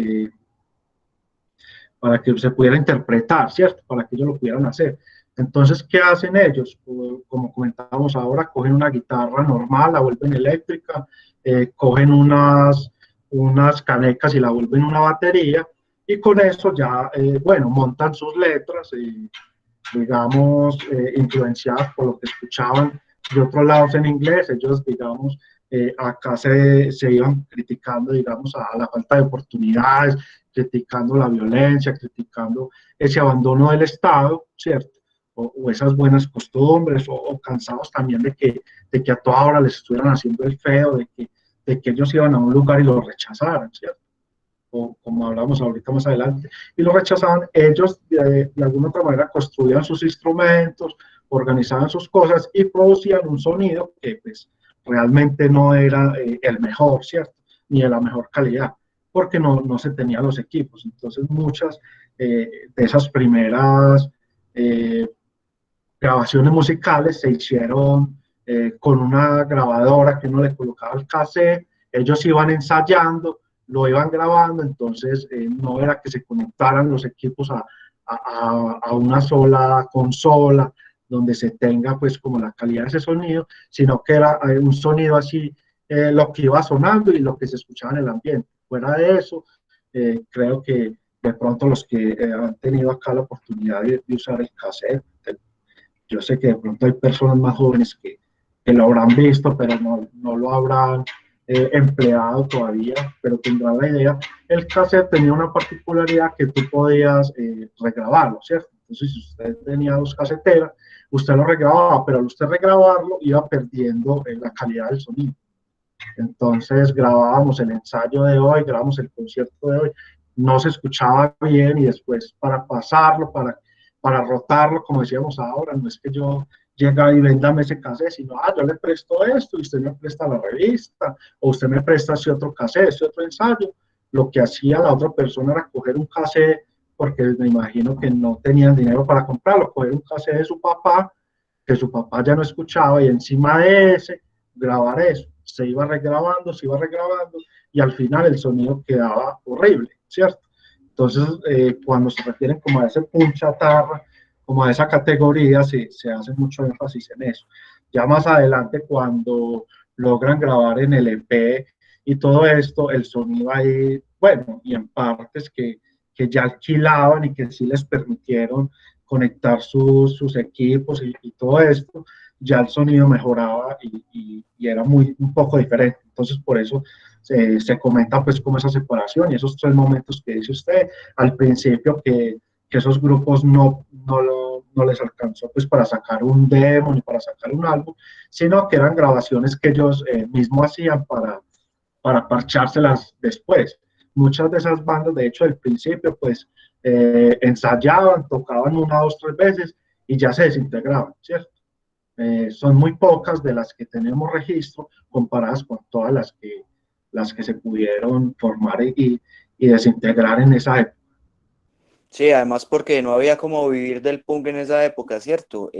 para que se pudiera interpretar, ¿cierto? Para que ellos lo pudieran hacer. Entonces, ¿qué hacen ellos? Como comentábamos ahora, cogen una guitarra normal, la vuelven eléctrica, cogen unas canecas y la vuelven una batería, y con eso ya, bueno, montan sus letras, digamos, influenciadas por lo que escuchaban de otros lados en inglés. Ellos, digamos, acá se iban criticando, digamos, a la falta de oportunidades, criticando la violencia, criticando ese abandono del Estado, ¿cierto? O esas buenas costumbres, o cansados también de que a toda hora les estuvieran haciendo el feo, de que ellos iban a un lugar y lo rechazaran, ¿cierto? O como hablamos ahorita más adelante, y lo rechazaban. Ellos de alguna otra manera construían sus instrumentos, organizaban sus cosas y producían un sonido que pues realmente no era el mejor, ¿cierto? Ni de la mejor calidad, porque no se tenían los equipos. Entonces muchas de esas primeras eh, grabaciones musicales se hicieron con una grabadora que uno le colocaba el cassette, ellos iban ensayando, lo iban grabando, entonces no era que se conectaran los equipos a una sola consola donde se tenga pues como la calidad de ese sonido, sino que era un sonido así, lo que iba sonando y lo que se escuchaba en el ambiente. Fuera de eso, creo que de pronto los que han tenido acá la oportunidad de usar el cassette, yo sé que de pronto hay personas más jóvenes que lo habrán visto, pero no lo habrán empleado todavía, pero tendrán la idea. El cassette tenía una particularidad que tú podías regrabarlo, ¿cierto? Entonces, si usted tenía dos caseteras, usted lo regrababa, pero al usted regrabarlo iba perdiendo la calidad del sonido. Entonces grabábamos el ensayo de hoy, grabamos el concierto de hoy, no se escuchaba bien, y después para pasarlo, para rotarlo, como decíamos ahora, no es que yo llega y véndame ese cassette, sino, yo le presto esto y usted me presta la revista, o usted me presta ese otro cassette, ese otro ensayo. Lo que hacía la otra persona era coger un cassette, porque me imagino que no tenían dinero para comprarlo, coger un cassette de su papá, que su papá ya no escuchaba, y encima de ese grabar eso. Se iba regrabando, y al final el sonido quedaba horrible, ¿cierto? Entonces, cuando se refieren como a ese punch chatarra, como a esa categoría, se hace mucho énfasis en eso. Ya más adelante, cuando logran grabar en el EP y todo esto, el sonido ahí, bueno, y en partes que ya alquilaban y que sí les permitieron conectar sus equipos y todo esto, ya el sonido mejoraba y era un poco diferente. Entonces, por eso se comenta pues como esa separación y esos tres momentos que dice usted al principio, que esos grupos no les alcanzó pues para sacar un demo ni para sacar un álbum, sino que eran grabaciones que ellos mismos hacían para parchárselas después. Muchas de esas bandas, de hecho, al principio, pues ensayaban, tocaban una, dos, tres veces y ya se desintegraban, ¿cierto? Son muy pocas de las que tenemos registro comparadas con todas las que se pudieron formar y desintegrar en esa época. Sí, además porque no había como vivir del punk en esa época, ¿cierto?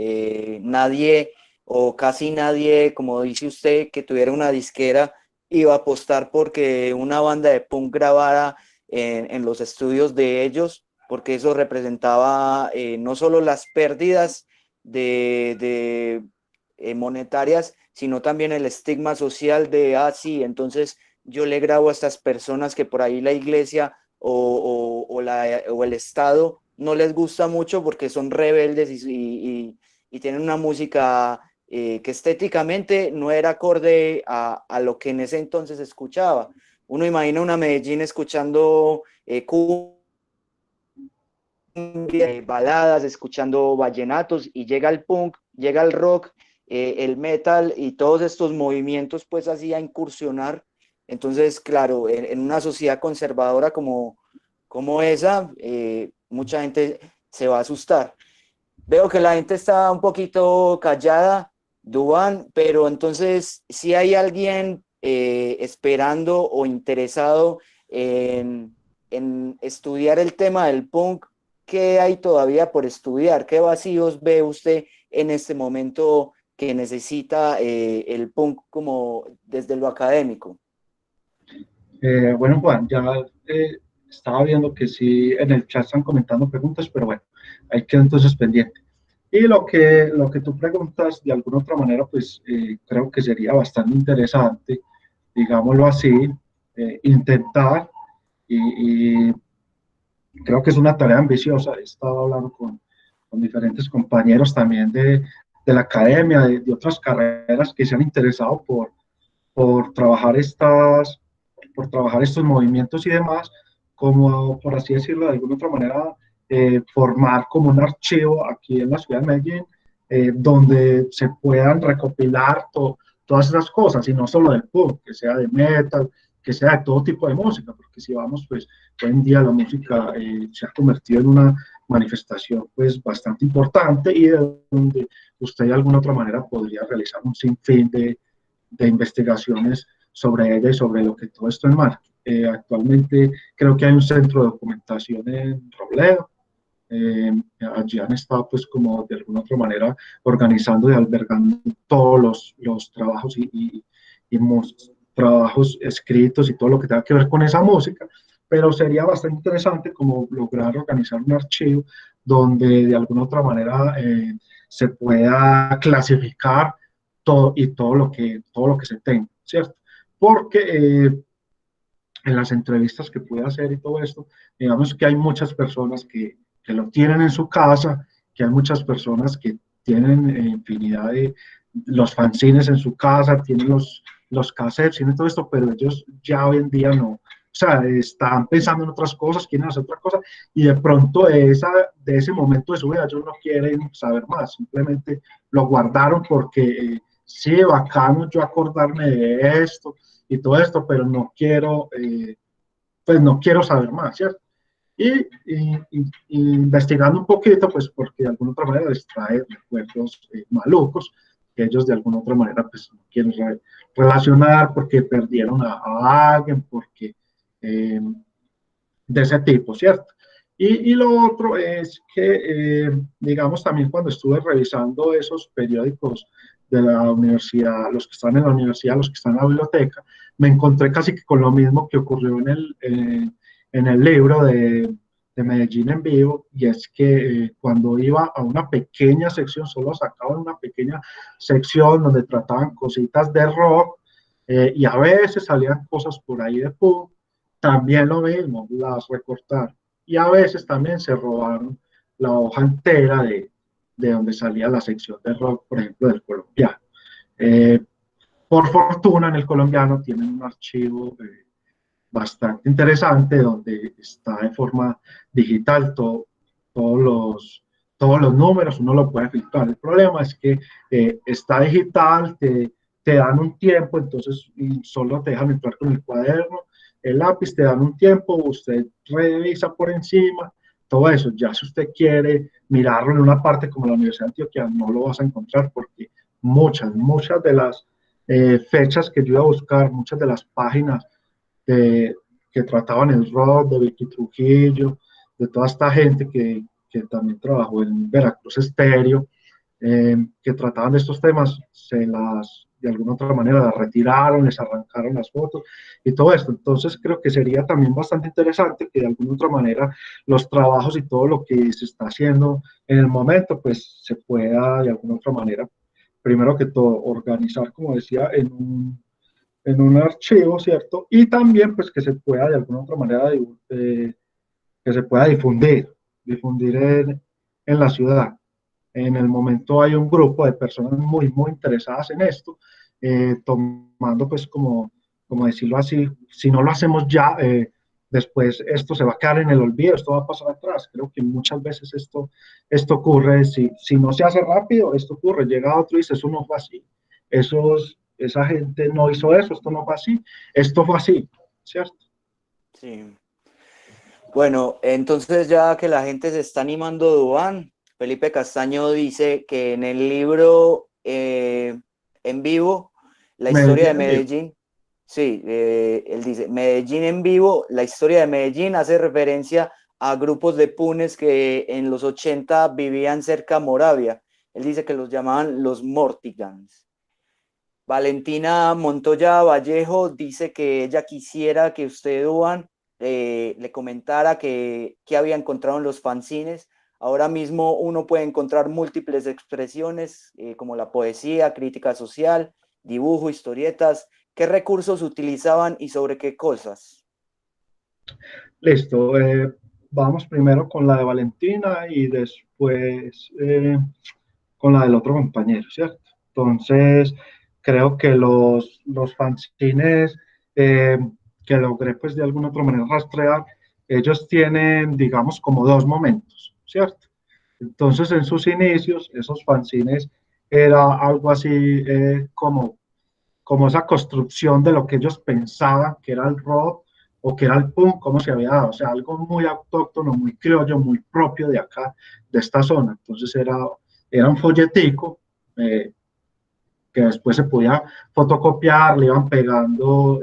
Nadie o casi nadie, como dice usted, que tuviera una disquera iba a apostar porque una banda de punk grabara en los estudios de ellos, porque eso representaba no solo las pérdidas monetarias, sino también el estigma social de, ah, sí, entonces yo le grabo a estas personas que por ahí la iglesia o el Estado no les gusta mucho porque son rebeldes y tienen una música que estéticamente no era acorde a lo que en ese entonces escuchaba. Uno imagina una Medellín escuchando baladas, escuchando vallenatos, y llega el punk, llega el rock, el metal y todos estos movimientos pues así a incursionar. Entonces, claro, en una sociedad conservadora como esa, mucha gente se va a asustar. Veo que la gente está un poquito callada, Duván, pero entonces, si hay alguien esperando o interesado en estudiar el tema del punk, ¿qué hay todavía por estudiar? ¿Qué vacíos ve usted en este momento que necesita el punk como desde lo académico? Bueno, Juan, ya estaba viendo que sí en el chat están comentando preguntas, pero bueno, hay que entonces pendiente. Y lo que tú preguntas, de alguna otra manera, pues creo que sería bastante interesante, digámoslo así, intentar, y creo que es una tarea ambiciosa. He estado hablando con diferentes compañeros también de la academia, de otras carreras que se han interesado por trabajar por trabajar estos movimientos y demás, como por así decirlo de alguna otra manera, formar como un archivo aquí en la ciudad de Medellín, donde se puedan recopilar todas esas cosas, y no solo del punk, que sea de metal, que sea de todo tipo de música, porque si vamos, pues hoy en día la música se ha convertido en una manifestación pues bastante importante, y de donde usted de alguna otra manera podría realizar un sinfín de investigaciones sobre ella y sobre lo que todo esto enmarca. Actualmente creo que hay un centro de documentación en Robledo. Allí han estado pues como de alguna otra manera organizando y albergando todos los trabajos y trabajos escritos y todo lo que tenga que ver con esa música, pero sería bastante interesante como lograr organizar un archivo donde de alguna otra manera se pueda clasificar todo y todo lo que se tenga, ¿cierto? Porque en las entrevistas que pude hacer y todo esto, digamos que hay muchas personas que lo tienen en su casa, que hay muchas personas que tienen infinidad de los fanzines en su casa, tienen los cassettes, tienen todo esto, pero ellos ya hoy en día no, o sea, están pensando en otras cosas, quieren hacer otra cosa, y de pronto de ese momento de su vida ellos no quieren saber más, simplemente lo guardaron porque sí, bacano yo acordarme de esto y todo esto, pero no quiero, pues no quiero saber más, ¿cierto? Y investigando un poquito, pues porque de alguna otra manera les trae recuerdos malucos, que ellos de alguna otra manera pues no quieren relacionar porque perdieron a alguien, porque de ese tipo, ¿cierto? Y lo otro es que, digamos, también cuando estuve revisando esos periódicos de la universidad, los que están en la universidad, los que están en la biblioteca, me encontré casi que con lo mismo que ocurrió en el libro de Medellín en vivo, y es que cuando iba a una pequeña sección, solo sacaban una pequeña sección donde trataban cositas de rock, y a veces salían cosas por ahí de punk, también lo mismo, las recortaron. Y a veces también se robaron la hoja entera de donde salía la sección de rock, por ejemplo, del colombiano. Eh, por fortuna, en el colombiano tienen un archivo bastante interesante donde está de forma digital todos todos los números, uno lo puede filtrar. El problema es que está digital, te dan un tiempo, entonces solo te dejan entrar con el cuaderno, el lápiz, te dan un tiempo, usted revisa por encima, todo eso. Ya si usted quiere mirarlo en una parte como la Universidad de Antioquia, no lo vas a encontrar porque muchas de las fechas que yo iba a buscar, muchas de las páginas que trataban el rock, de Vicky Trujillo, de toda esta gente que también trabajó en Veracruz Estéreo, que trataban de estos temas, de alguna otra manera las retiraron, les arrancaron las fotos y todo esto. Entonces creo que sería también bastante interesante que de alguna otra manera los trabajos y todo lo que se está haciendo en el momento, pues se pueda de alguna otra manera, primero que todo, organizar, como decía, en un archivo, ¿cierto? Y también pues que se pueda de alguna otra manera que se pueda difundir en la ciudad. En el momento hay un grupo de personas muy interesadas en esto, tomando pues como decirlo así, si no lo hacemos ya, después esto se va a quedar en el olvido, esto va a pasar atrás. Creo que muchas veces esto ocurre, si no se hace rápido, esto ocurre, llega otro y dice, eso no fue así, esa gente no hizo eso, esto no fue así, esto fue así, ¿cierto? Sí. Bueno, entonces ya que la gente se está animando, Duván, Felipe Castaño dice que en el libro En Vivo, la historia de Medellín, sí, él dice, Medellín en Vivo, la historia de Medellín hace referencia a grupos de punes que en los 80 vivían cerca de Moravia. Él dice que los llamaban los Mortigans. Valentina Montoya Vallejo dice que ella quisiera que usted, Duan, le comentara qué había encontrado en los fanzines. Ahora mismo uno puede encontrar múltiples expresiones como la poesía, crítica social, dibujo, historietas. ¿Qué recursos utilizaban y sobre qué cosas? Listo, vamos primero con la de Valentina y después con la del otro compañero, ¿cierto? Entonces, creo que los fanzines que logré pues de alguna otra manera rastrear, ellos tienen, digamos, como dos momentos, ¿cierto? Entonces, en sus inicios, esos fanzines era algo así como esa construcción de lo que ellos pensaban que era el rock o que era el punk, cómo se había dado, o sea, algo muy autóctono, muy criollo, muy propio de acá, de esta zona. Entonces era un folletico que después se podía fotocopiar, le iban pegando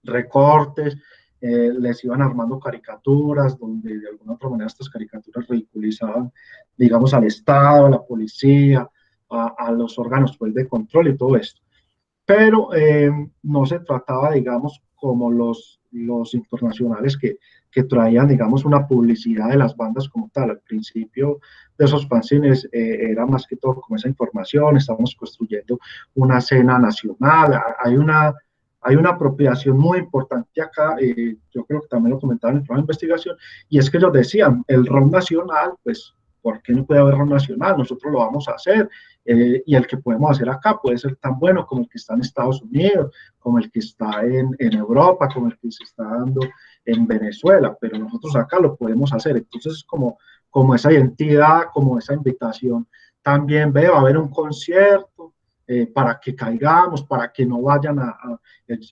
recortes, les iban armando caricaturas, donde de alguna otra manera estas caricaturas ridiculizaban, digamos, al Estado, a la policía, a los órganos pues, de control y todo esto. Pero no se trataba, digamos, como los internacionales que traían, digamos, una publicidad de las bandas como tal. Al principio de esos fanzines era más que todo como esa información, estamos construyendo una escena nacional, hay una apropiación muy importante acá, yo creo que también lo comentaban en el programa de investigación, y es que ellos decían, el rock nacional, pues, ¿por qué no puede haber rock nacional? Nosotros lo vamos a hacer, y el que podemos hacer acá puede ser tan bueno como el que está en Estados Unidos, como el que está en Europa, como el que se está dando en Venezuela, pero nosotros acá lo podemos hacer. Entonces es como esa identidad, como esa invitación. También veo, va a haber un concierto para que caigamos, para que no vayan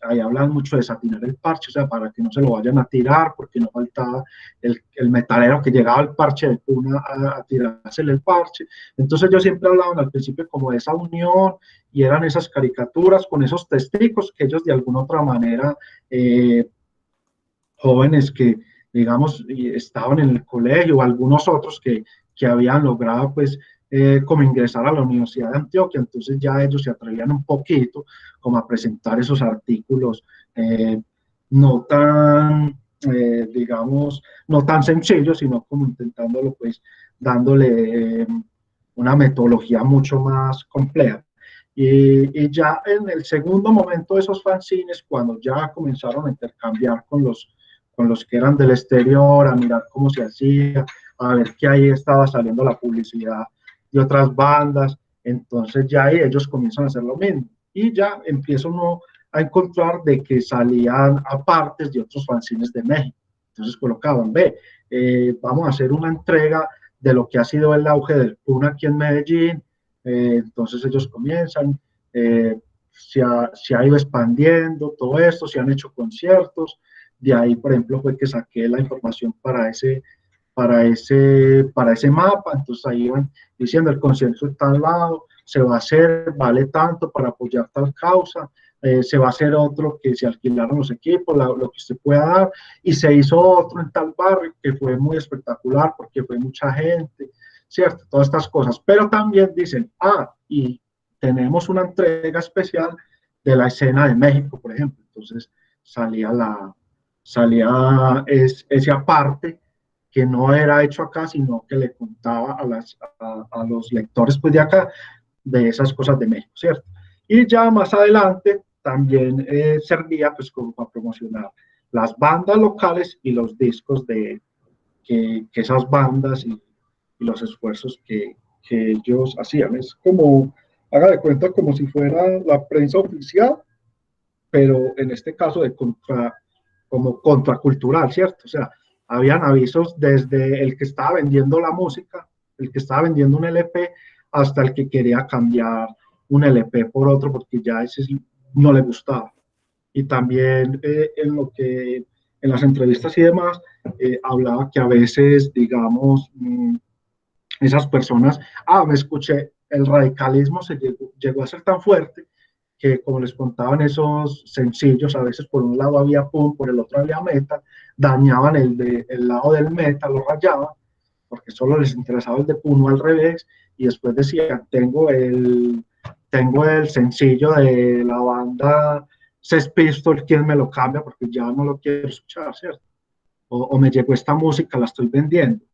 ahí hablan mucho de satinar el parche, o sea, para que no se lo vayan a tirar, porque no faltaba el metalero que llegaba al parche de cuna a tirársele el parche. Entonces yo siempre hablaban al principio como de esa unión y eran esas caricaturas con esos testigos que ellos de alguna otra manera, jóvenes que digamos estaban en el colegio o algunos otros que habían logrado pues como ingresar a la Universidad de Antioquia, entonces ya ellos se atrevían un poquito como a presentar esos artículos no tan, digamos, no tan sencillos, sino como intentándolo pues dándole una metodología mucho más compleja. Y ya en el segundo momento de esos fanzines, cuando ya comenzaron a intercambiar con los que eran del exterior, a mirar cómo se hacía, a ver que ahí estaba saliendo la publicidad de otras bandas, entonces ya ahí ellos comienzan a hacer lo mismo. Y ya empieza uno a encontrar de que salían apartes de otros fanzines de México. Entonces colocaban, vamos a hacer una entrega de lo que ha sido el auge del PUN aquí en Medellín. Entonces ellos comienzan, se ha ido expandiendo todo esto, se han hecho conciertos. De ahí, por ejemplo, fue que saqué la información para ese mapa. Entonces ahí iban diciendo el concierto está al lado, se va a hacer, vale tanto para apoyar tal causa, se va a hacer otro que se alquilaron los equipos, lo que usted pueda dar, y se hizo otro en tal barrio que fue muy espectacular porque fue mucha gente, ¿cierto? Todas estas cosas. Pero también dicen, y tenemos una entrega especial de la escena de México, por ejemplo. Entonces salía ese aparte que no era hecho acá, sino que le contaba a los lectores pues, de acá de esas cosas de México, ¿cierto? Y ya más adelante también servía pues como para promocionar las bandas locales y los discos que esas bandas y los esfuerzos que ellos hacían. Es como, haga de cuenta, como si fuera la prensa oficial, pero en este caso como contracultural, ¿cierto? O sea, habían avisos desde el que estaba vendiendo la música, el que estaba vendiendo un LP, hasta el que quería cambiar un LP por otro porque ya ese no le gustaba. Y también en las entrevistas y demás, hablaba que a veces, digamos, esas personas, me escuché, el radicalismo llegó a ser tan fuerte que, como les contaban esos sencillos, a veces por un lado había punk, por el otro había metal, dañaban el lado del metal, lo rayaban, porque solo les interesaba el de punk o al revés, y después decían, tengo el sencillo de la banda Sex Pistols, ¿quién me lo cambia? Porque ya no lo quiero escuchar, ¿cierto? O me llegó esta música, la estoy vendiendo,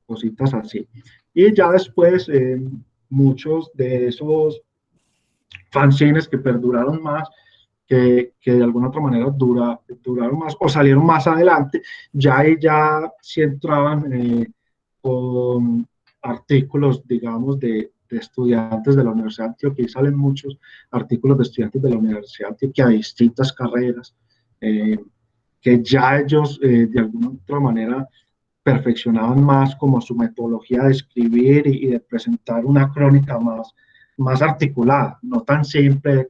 cositas así. Y ya después, muchos de esos fanzines que perduraron más, que de alguna otra manera duraron más o salieron más adelante, ya sí entraban con artículos, digamos, de estudiantes de la Universidad de Antioquia, y salen muchos artículos de estudiantes de la Universidad de Antioquia de distintas carreras, que ya ellos de alguna otra manera perfeccionaban más como su metodología de escribir y de presentar una crónica más articulada, no tan simple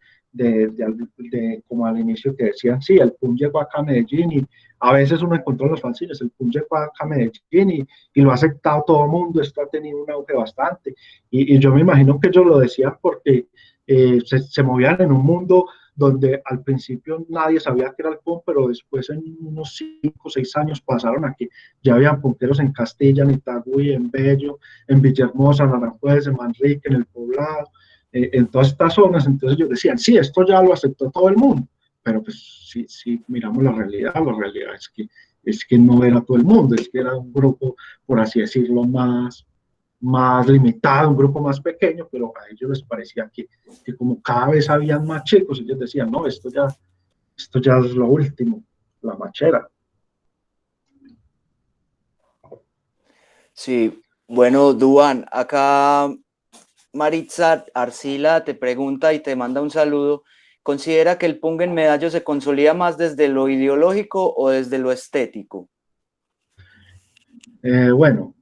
como al inicio que decían, sí, el PUN llegó acá a Medellín y a veces uno encontró los fanzines, el PUN llegó acá a Medellín y lo ha aceptado todo el mundo, esto ha tenido un auge bastante. Y yo me imagino que ellos lo decían porque se movían en un mundo donde al principio nadie sabía que era el punk, pero después en unos 5 o 6 años pasaron aquí. Ya habían punkeros en Castilla, en Itagüí, en Bello, en Villahermosa, en Aranjuez, en Manrique, en El Poblado, en todas estas zonas. Entonces ellos decían, sí, esto ya lo aceptó todo el mundo, pero pues si miramos la realidad es que no era todo el mundo, es que era un grupo, por así decirlo, más limitado, un grupo más pequeño, pero a ellos les parecía que como cada vez habían más chicos, ellos decían, no, esto ya es lo último, la machera. Sí, bueno, Duan, acá Maritza Arcila te pregunta y te manda un saludo. ¿Considera que el punk en Medallo se consolida más desde lo ideológico o desde lo estético? Bueno,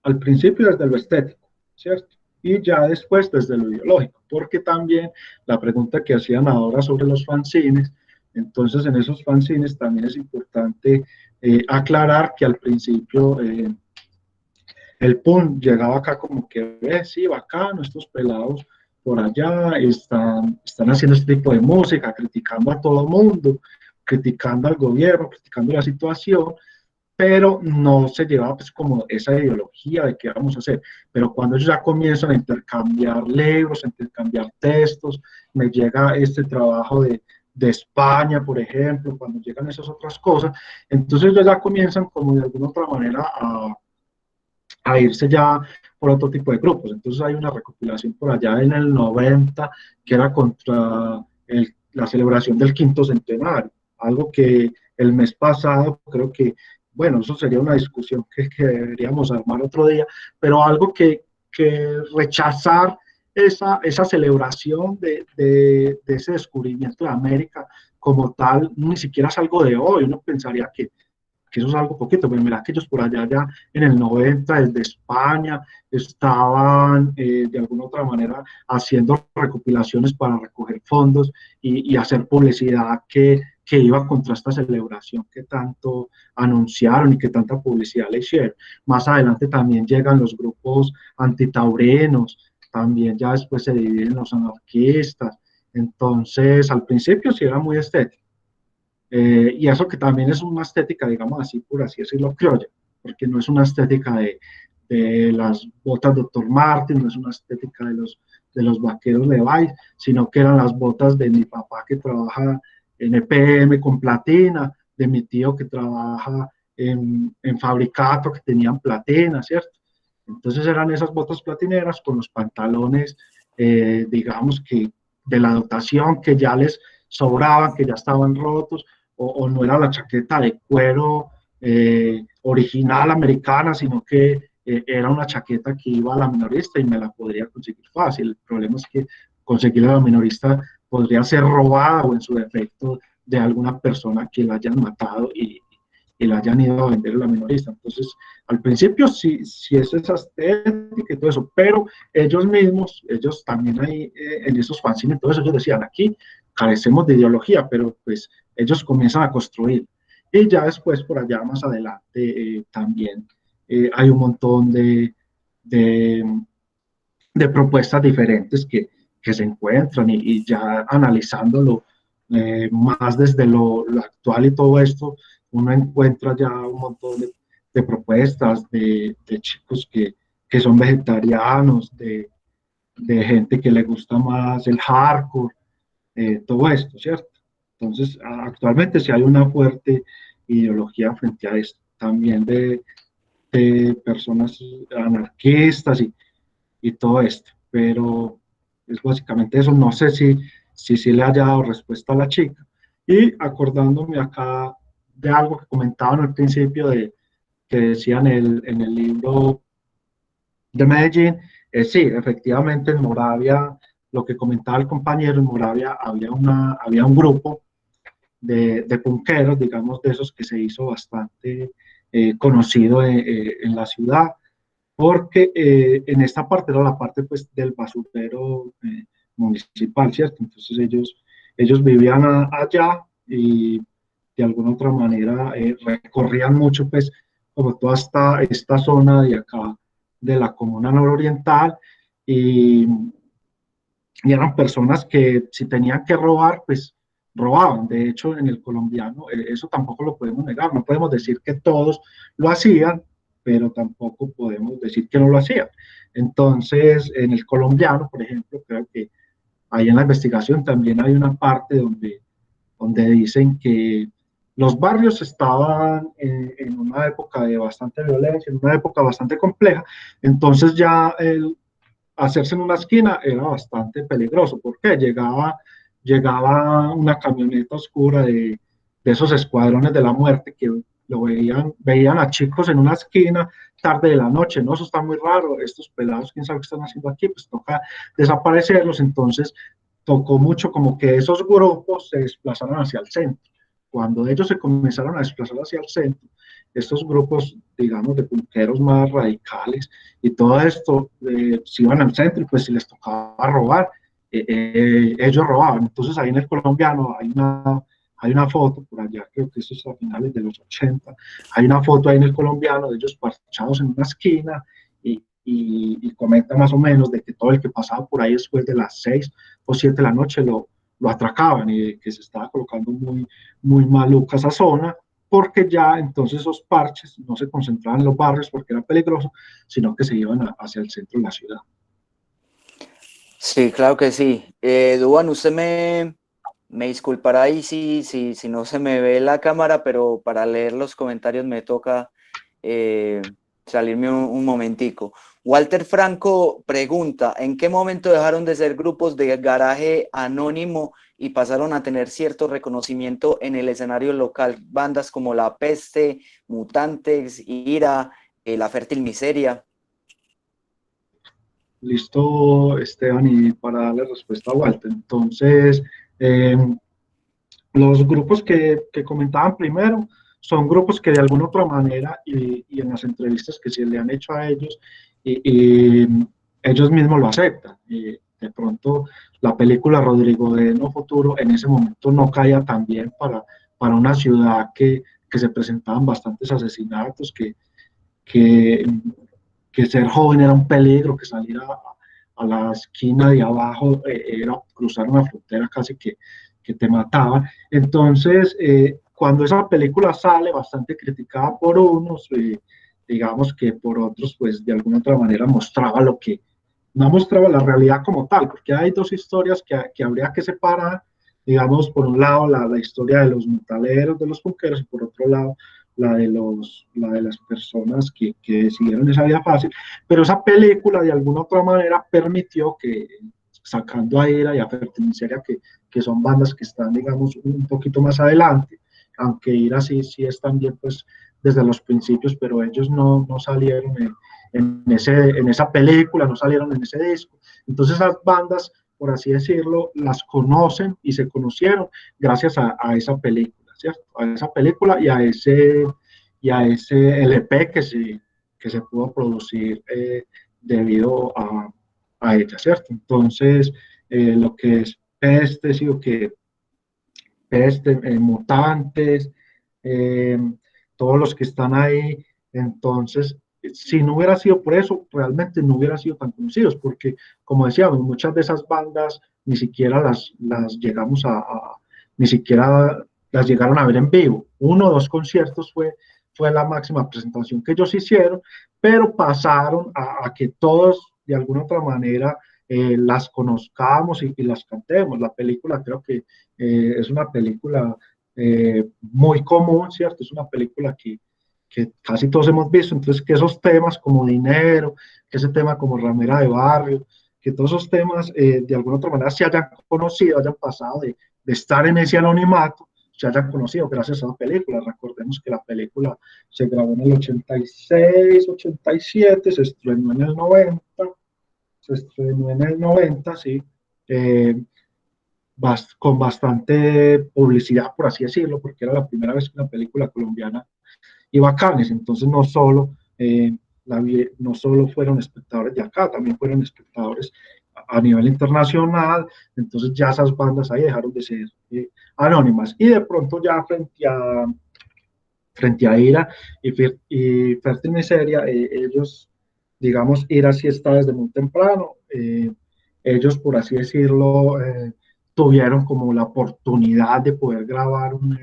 al principio desde lo estético, ¿cierto? Y ya después desde lo ideológico, porque también la pregunta que hacían ahora sobre los fanzines, entonces en esos fanzines también es importante aclarar que al principio el punk llegaba acá como que, sí, bacano, estos pelados por allá están haciendo este tipo de música, criticando a todo el mundo, criticando al gobierno, criticando la situación, pero no se llevaba pues como esa ideología de qué vamos a hacer. Pero cuando ellos ya comienzan a intercambiar libros, a intercambiar textos, me llega este trabajo de España, por ejemplo, cuando llegan esas otras cosas, entonces ellos ya comienzan como de alguna otra manera a irse ya por otro tipo de grupos. Entonces hay una recopilación por allá en el 90 que era contra la celebración del quinto centenario, algo que el mes pasado creo que, bueno, eso sería una discusión que deberíamos armar otro día, pero algo que rechazar esa celebración de ese descubrimiento de América como tal, ni siquiera es algo de hoy, uno pensaría que que eso es algo poquito, pero mira que ellos por allá ya en el 90 desde España estaban de alguna otra manera haciendo recopilaciones para recoger fondos y hacer publicidad que iba contra esta celebración que tanto anunciaron y que tanta publicidad le hicieron. Más adelante también llegan los grupos antitaurinos, también ya después se dividen los anarquistas. Entonces, al principio sí era muy estético. Y eso que también es una estética, digamos así, por así decirlo, criolla, porque no es una estética de las botas Dr. Martens, no es una estética de los vaqueros Levi's, sino que eran las botas de mi papá que trabaja en EPM con platina, de mi tío que trabaja en Fabricato que tenían platina, ¿cierto? Entonces eran esas botas platineras con los pantalones, digamos que de la dotación que ya les sobraban, que ya estaban rotos, o no era la chaqueta de cuero original americana, sino que era una chaqueta que iba a la minorista y me la podría conseguir fácil. El problema es que conseguirla a la minorista podría ser robada o en su defecto de alguna persona que la hayan matado y la hayan ido a vender a la minorista. Entonces, al principio sí es esa estética y todo eso, pero ellos mismos, ellos también ahí en esos fanzines, todo eso, ellos decían, aquí carecemos de ideología, pero pues ellos comienzan a construir. Y ya después, por allá más adelante, también hay un montón de, de propuestas diferentes que se encuentran y ya analizándolo más desde lo actual y todo esto, uno encuentra ya un montón de propuestas de chicos que son vegetarianos, de gente que le gusta más el hardcore, todo esto, ¿cierto? Entonces, actualmente sí hay una fuerte ideología frente a esto, también de personas anarquistas y todo esto, pero es básicamente eso. No sé si le haya dado respuesta a la chica. Y acordándome acá de algo que comentaban al principio, que decían en el libro de Medellín, sí, efectivamente en Moravia, lo que comentaba el compañero, en Moravia había un grupo de punqueros, digamos, de esos que se hizo bastante conocido en la ciudad, porque en esta parte era la parte pues del basurero municipal, ¿cierto? Entonces ellos vivían allá y de alguna otra manera recorrían mucho pues como toda esta zona de acá de la comuna nororiental y, y eran personas que si tenían que robar pues robaban. De hecho en el colombiano eso tampoco lo podemos negar, no podemos decir que todos lo hacían, pero tampoco podemos decir que no lo hacían. Entonces, en el colombiano, por ejemplo, creo que ahí en la investigación también hay una parte donde dicen que los barrios estaban en una época de bastante violencia, en una época bastante compleja, entonces ya el hacerse en una esquina era bastante peligroso, porque llegaba una camioneta oscura de esos escuadrones de la muerte que lo veían a chicos en una esquina tarde de la noche, ¿no? Eso está muy raro, estos pelados, quién sabe qué están haciendo aquí, pues toca desaparecerlos, entonces tocó mucho como que esos grupos se desplazaron hacia el centro. Cuando ellos se comenzaron a desplazar hacia el centro, estos grupos, digamos, de punqueros más radicales y todo esto, se iban al centro y pues si les tocaba robar, ellos robaban. Entonces ahí en el colombiano hay una foto por allá, creo que eso es a finales de los 80, hay una foto ahí en el colombiano de ellos parchados en una esquina y comenta más o menos de que todo el que pasaba por ahí después de las 6 o 7 de la noche lo atracaban y que se estaba colocando muy maluca esa zona, porque ya entonces esos parches no se concentraban en los barrios porque era peligroso, sino que se iban hacia el centro de la ciudad. Sí, claro que sí. Duan, usted me disculpará ahí si no se me ve la cámara, pero para leer los comentarios me toca salirme un momentico. Walter Franco pregunta, ¿en qué momento dejaron de ser grupos de garaje anónimo y pasaron a tener cierto reconocimiento en el escenario local? Bandas como La Peste, Mutantes, Ira, La Fértil Miseria. Listo, Esteban, y para darle respuesta a Walter. Entonces, los grupos que comentaban primero son grupos que de alguna otra manera, y en las entrevistas que se le han hecho a ellos, ellos mismos lo aceptan. De pronto, la película Rodrigo de No Futuro en ese momento no caía tan bien para una ciudad que se presentaban bastantes asesinatos, que, que ser joven era un peligro, que salir a la esquina de abajo era cruzar una frontera casi que te mataban. Entonces, cuando esa película sale, bastante criticada por unos, digamos que por otros, pues de alguna otra manera mostraba lo que, no mostraba la realidad como tal, porque hay dos historias que habría que separar, digamos, por un lado la historia de los metaleros, de los punqueros, y por otro lado la de las personas que decidieron esa vida fácil, pero esa película de alguna otra manera permitió que, sacando a Ira y a Fertiliceria, que son bandas que están, digamos, un poquito más adelante, aunque Ira sí están bien, pues, desde los principios, pero ellos no salieron en esa película, no salieron en ese disco. Entonces esas bandas, por así decirlo, las conocen y se conocieron gracias a esa película, ¿cierto? A esa película y a ese LP que se pudo producir debido a ella, ¿cierto? Entonces, lo que es Peste, sí, o que Peste, Mutantes, eh, todos los que están ahí, entonces, si no hubiera sido por eso, realmente no hubieran sido tan conocidos, porque, como decíamos, muchas de esas bandas ni siquiera las llegamos ni siquiera las llegaron a ver en vivo. Uno o dos conciertos fue la máxima presentación que ellos hicieron, pero pasaron a que todos, de alguna otra manera, las conozcamos y las cantemos. La película creo que es una película muy común, ¿cierto? Es una película que casi todos hemos visto, entonces que esos temas como Dinero, que ese tema como Ramera de Barrio, que todos esos temas de alguna otra manera se hayan conocido, hayan pasado de estar en ese anonimato, se hayan conocido gracias a la película. Recordemos que la película se grabó en el 86, 87, se estrenó en el 90, sí, eh, con bastante publicidad, por así decirlo, porque era la primera vez que una película colombiana iba a Cannes, entonces no solo fueron espectadores de acá, también fueron espectadores a nivel internacional, entonces ya esas bandas ahí dejaron de ser anónimas, y de pronto ya frente a Ira y Fértil Miseria, ellos, digamos, Ira sí está desde muy temprano, ellos, por así decirlo, tuvieron como la oportunidad de poder grabar un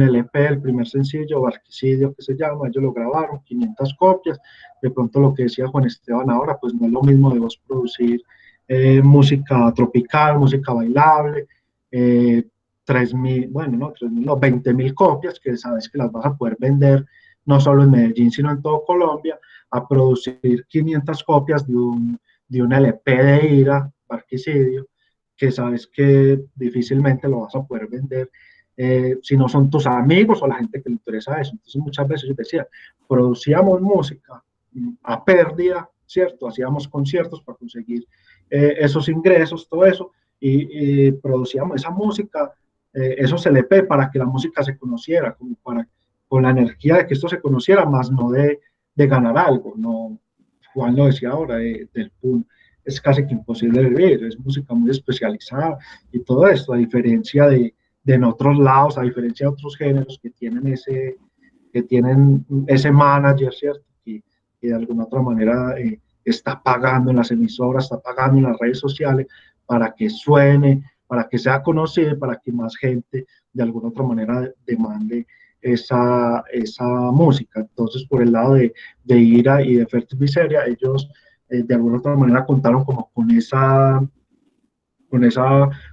LP, el primer sencillo, Barquicidio, que se llama, ellos lo grabaron, 500 copias, de pronto lo que decía Juan Esteban ahora, pues no es lo mismo de vos producir música tropical, música bailable, 3.000, bueno, no, 3.000, no, 20.000 copias, que sabes que las vas a poder vender no solo en Medellín, sino en todo Colombia, a producir 500 copias de un LP de Ira, Barquicidio, que sabes que difícilmente lo vas a poder vender si no son tus amigos o la gente que le interesa eso. Entonces muchas veces yo decía, producíamos música a pérdida, ¿cierto? Hacíamos conciertos para conseguir esos ingresos, todo eso, y producíamos esa música, esos LP para que la música se conociera, como para, con la energía de que esto se conociera, más no de ganar algo, no, Juan lo decía ahora, del PUN es casi que imposible vivir, es música muy especializada y todo esto, a diferencia de en otros lados, a diferencia de otros géneros que tienen ese manager, ¿cierto? Y de alguna otra manera está pagando en las emisoras, está pagando en las redes sociales para que suene, para que sea conocido, para que más gente de alguna otra manera demande esa música. Entonces, por el lado de Ira y de Fértil Miseria, ellos de alguna otra manera contaron como con esa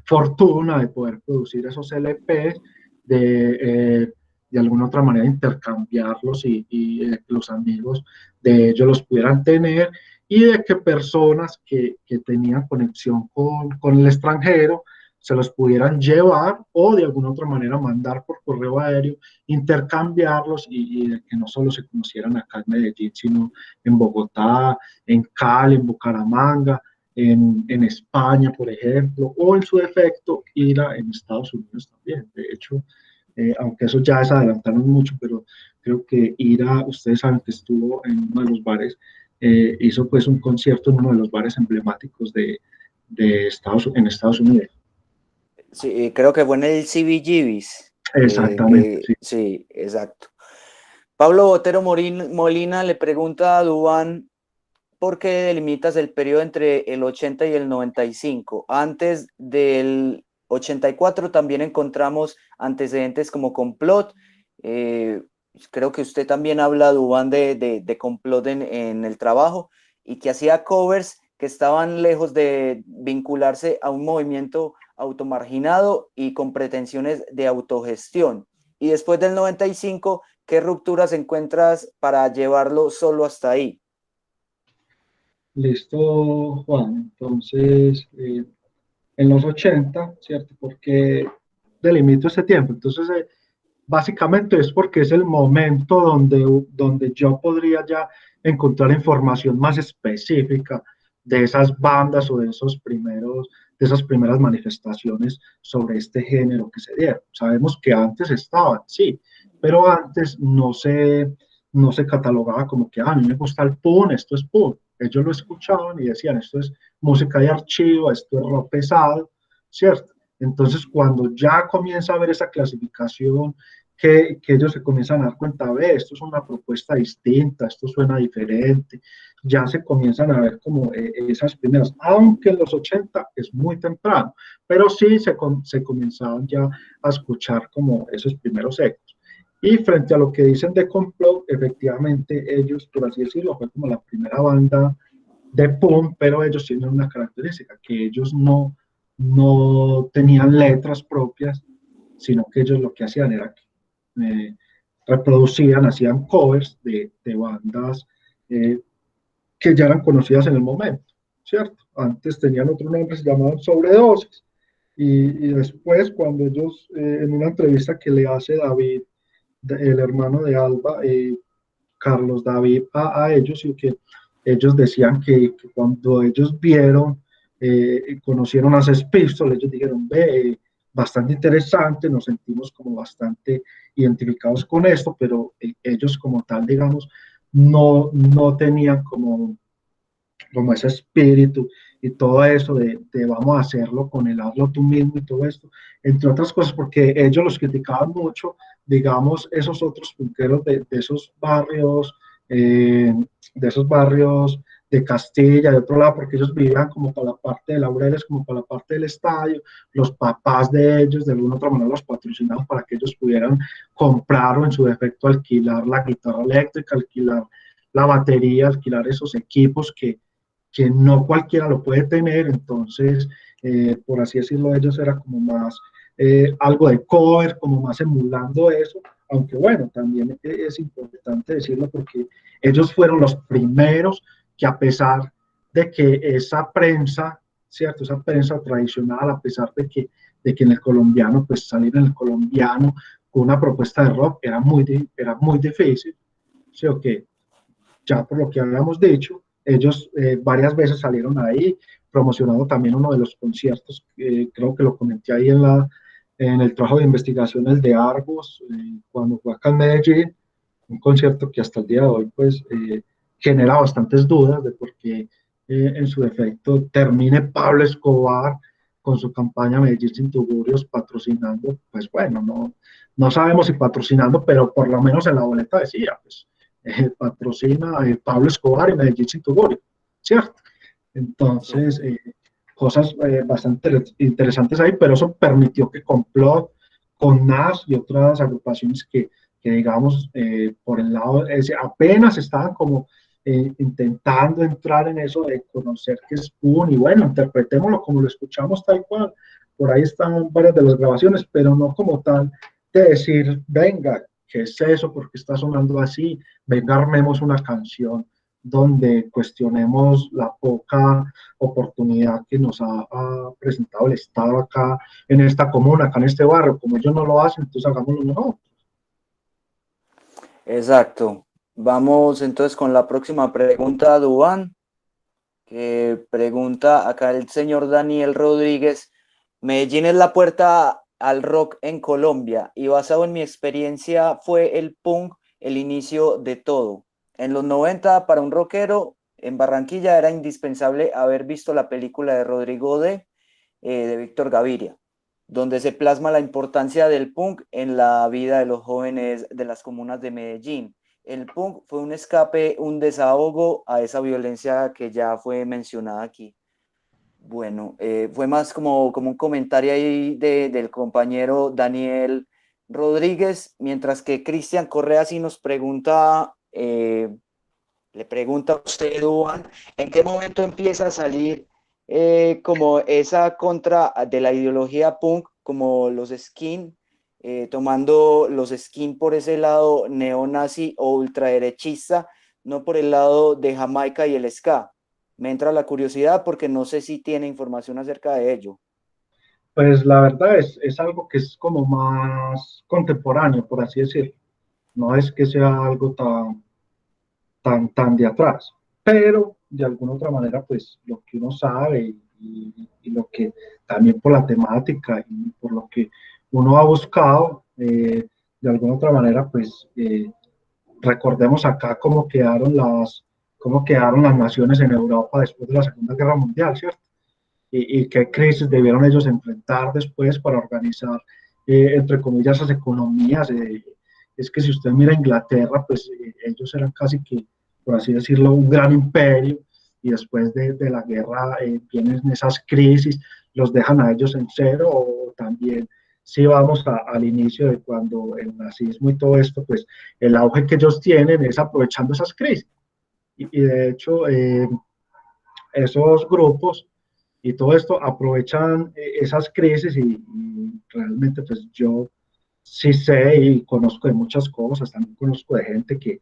fortuna de poder producir esos LPs, de alguna otra manera intercambiarlos y que los amigos de ellos los pudieran tener, y de que personas que tenían conexión con el extranjero se los pudieran llevar o de alguna otra manera mandar por correo aéreo, intercambiarlos y de que no solo se conocieran acá en Medellín, sino en Bogotá, en Cali, en Bucaramanga, en España, por ejemplo, o en su defecto, ir en Estados Unidos también. De hecho, aunque eso ya es adelantarnos mucho, pero creo que Ira, ustedes saben que estuvo en uno de los bares, hizo pues un concierto en uno de los bares emblemáticos en Estados Unidos. Sí, creo que fue en el CBGB's. Exactamente, sí. Sí, exacto. Pablo Botero Molina le pregunta a Duván por qué delimitas el periodo entre el 80 y el 95. Antes del 84 también encontramos antecedentes como complot. Eh, Creo que usted también habla, Duván, de complot en el trabajo y que hacía covers que estaban lejos de vincularse a un movimiento automarginado y con pretensiones de autogestión. Y después del 95, ¿qué rupturas encuentras para llevarlo solo hasta ahí? Listo, Juan. Entonces, en los 80, ¿cierto? Porque delimito ese tiempo. Entonces, básicamente es porque es el momento donde yo podría ya encontrar información más específica de esas bandas o de esas primeras manifestaciones sobre este género que se dieron. Sabemos que antes estaban, sí, pero antes no se catalogaba como que, a mí me gusta el punk, esto es punk. Ellos lo escuchaban y decían, esto es música de archivo, esto es rock pesado, ¿cierto? Entonces, cuando ya comienza a haber esa clasificación, que ellos se comienzan a dar cuenta, ve, esto es una propuesta distinta, esto suena diferente, ya se comienzan a ver como esas primeras, aunque en los 80 es muy temprano, pero sí se comenzaban ya a escuchar como esos primeros ecos. Y frente a lo que dicen de Complot, efectivamente ellos, por así decirlo, fue como la primera banda de punk, pero ellos tienen una característica, que ellos no tenían letras propias, sino que ellos lo que hacían era que reproducían, hacían covers de bandas eh, que ya eran conocidas en el momento, ¿cierto? Antes tenían otro nombre, se llamaban Sobredosis, y después cuando ellos, en una entrevista que le hace David, el hermano de Alba, Carlos David, a ellos, y que ellos decían que cuando ellos vieron, conocieron a Sex Pistols, ellos dijeron, ve, bastante interesante, nos sentimos como bastante identificados con esto, pero ellos como tal, digamos, no tenían como ese espíritu y todo eso de vamos a hacerlo con el hazlo tú mismo y todo esto, entre otras cosas porque ellos los criticaban mucho, digamos, esos otros punqueros de esos barrios de Castilla, de otro lado, porque ellos vivían como para la parte de Laureles, como para la parte del estadio, los papás de ellos de alguna otra manera los patrocinaban para que ellos pudieran comprar o en su defecto alquilar la guitarra eléctrica, alquilar la batería, alquilar esos equipos que no cualquiera lo puede tener, entonces, por así decirlo, ellos era como más algo de cover, como más emulando eso, aunque bueno, también es importante decirlo porque ellos fueron los primeros que a pesar de que esa prensa, ¿cierto? Esa prensa tradicional, a pesar de que en el colombiano, pues salir en el colombiano con una propuesta de rock era muy difícil, ¿sí o qué? Ya por lo que habíamos dicho, ellos varias veces salieron ahí, promocionando también uno de los conciertos, creo que lo comenté ahí en el trabajo de investigación, el de Argos, cuando fue acá en Medellín, un concierto que hasta el día de hoy pues genera bastantes dudas de por qué en su defecto termine Pablo Escobar con su campaña Medellín sin tugurios patrocinando, pues bueno, no sabemos si patrocinando, pero por lo menos en la boleta decía, pues patrocina Pablo Escobar y Medellín sin tugurio, ¿cierto? Sí. Entonces, cosas bastante interesantes ahí, pero eso permitió que Complot, con NAS y otras agrupaciones que digamos, por el lado, apenas estaban como intentando entrar en eso de conocer qué es PUN y bueno, interpretémoslo como lo escuchamos tal cual. Por ahí están varias de las grabaciones, pero no como tal de decir, venga, ¿qué es eso? ¿Por qué está sonando así? Venga, armemos una canción donde cuestionemos la poca oportunidad que nos ha presentado el Estado acá en esta comuna, acá en este barrio. Como ellos no lo hacen, entonces hagámoslo nosotros. Exacto. Vamos entonces con la próxima pregunta, Duván, que pregunta acá el señor Daniel Rodríguez. ¿Medellín es la puerta al rock en Colombia y basado en mi experiencia fue el punk el inicio de todo. En los 90 para un rockero en Barranquilla era indispensable haber visto la película de Rodrigo de Víctor Gaviria, donde se plasma la importancia del punk en la vida de los jóvenes de las comunas de Medellín. El punk fue un escape, un desahogo a esa violencia que ya fue mencionada aquí. Bueno, fue más como un comentario ahí del compañero Daniel Rodríguez, mientras que Cristian Correa sí nos pregunta, le pregunta a usted, Duan, ¿en qué momento empieza a salir como esa contra de la ideología punk, como los skin, tomando los skin por ese lado neonazi o ultraderechista, no por el lado de Jamaica y el ska? Me entra la curiosidad porque no sé si tiene información acerca de ello. Pues la verdad es algo que es como más contemporáneo, por así decirlo. No es que sea algo tan de atrás, pero de alguna otra manera, pues lo que uno sabe y lo que también por la temática y por lo que uno ha buscado, de alguna otra manera, pues recordemos acá cómo quedaron las naciones en Europa después de la Segunda Guerra Mundial, ¿cierto? Y qué crisis debieron ellos enfrentar después para organizar, entre comillas, esas economías. Es que si usted mira Inglaterra, pues ellos eran casi que, por así decirlo, un gran imperio, y después de la guerra vienen esas crisis, los dejan a ellos en cero, o también si vamos al inicio de cuando el nazismo y todo esto, pues el auge que ellos tienen es aprovechando esas crisis. Y de hecho, esos grupos y todo esto aprovechan esas crisis y realmente pues yo sí sé y conozco de muchas cosas, también conozco de gente que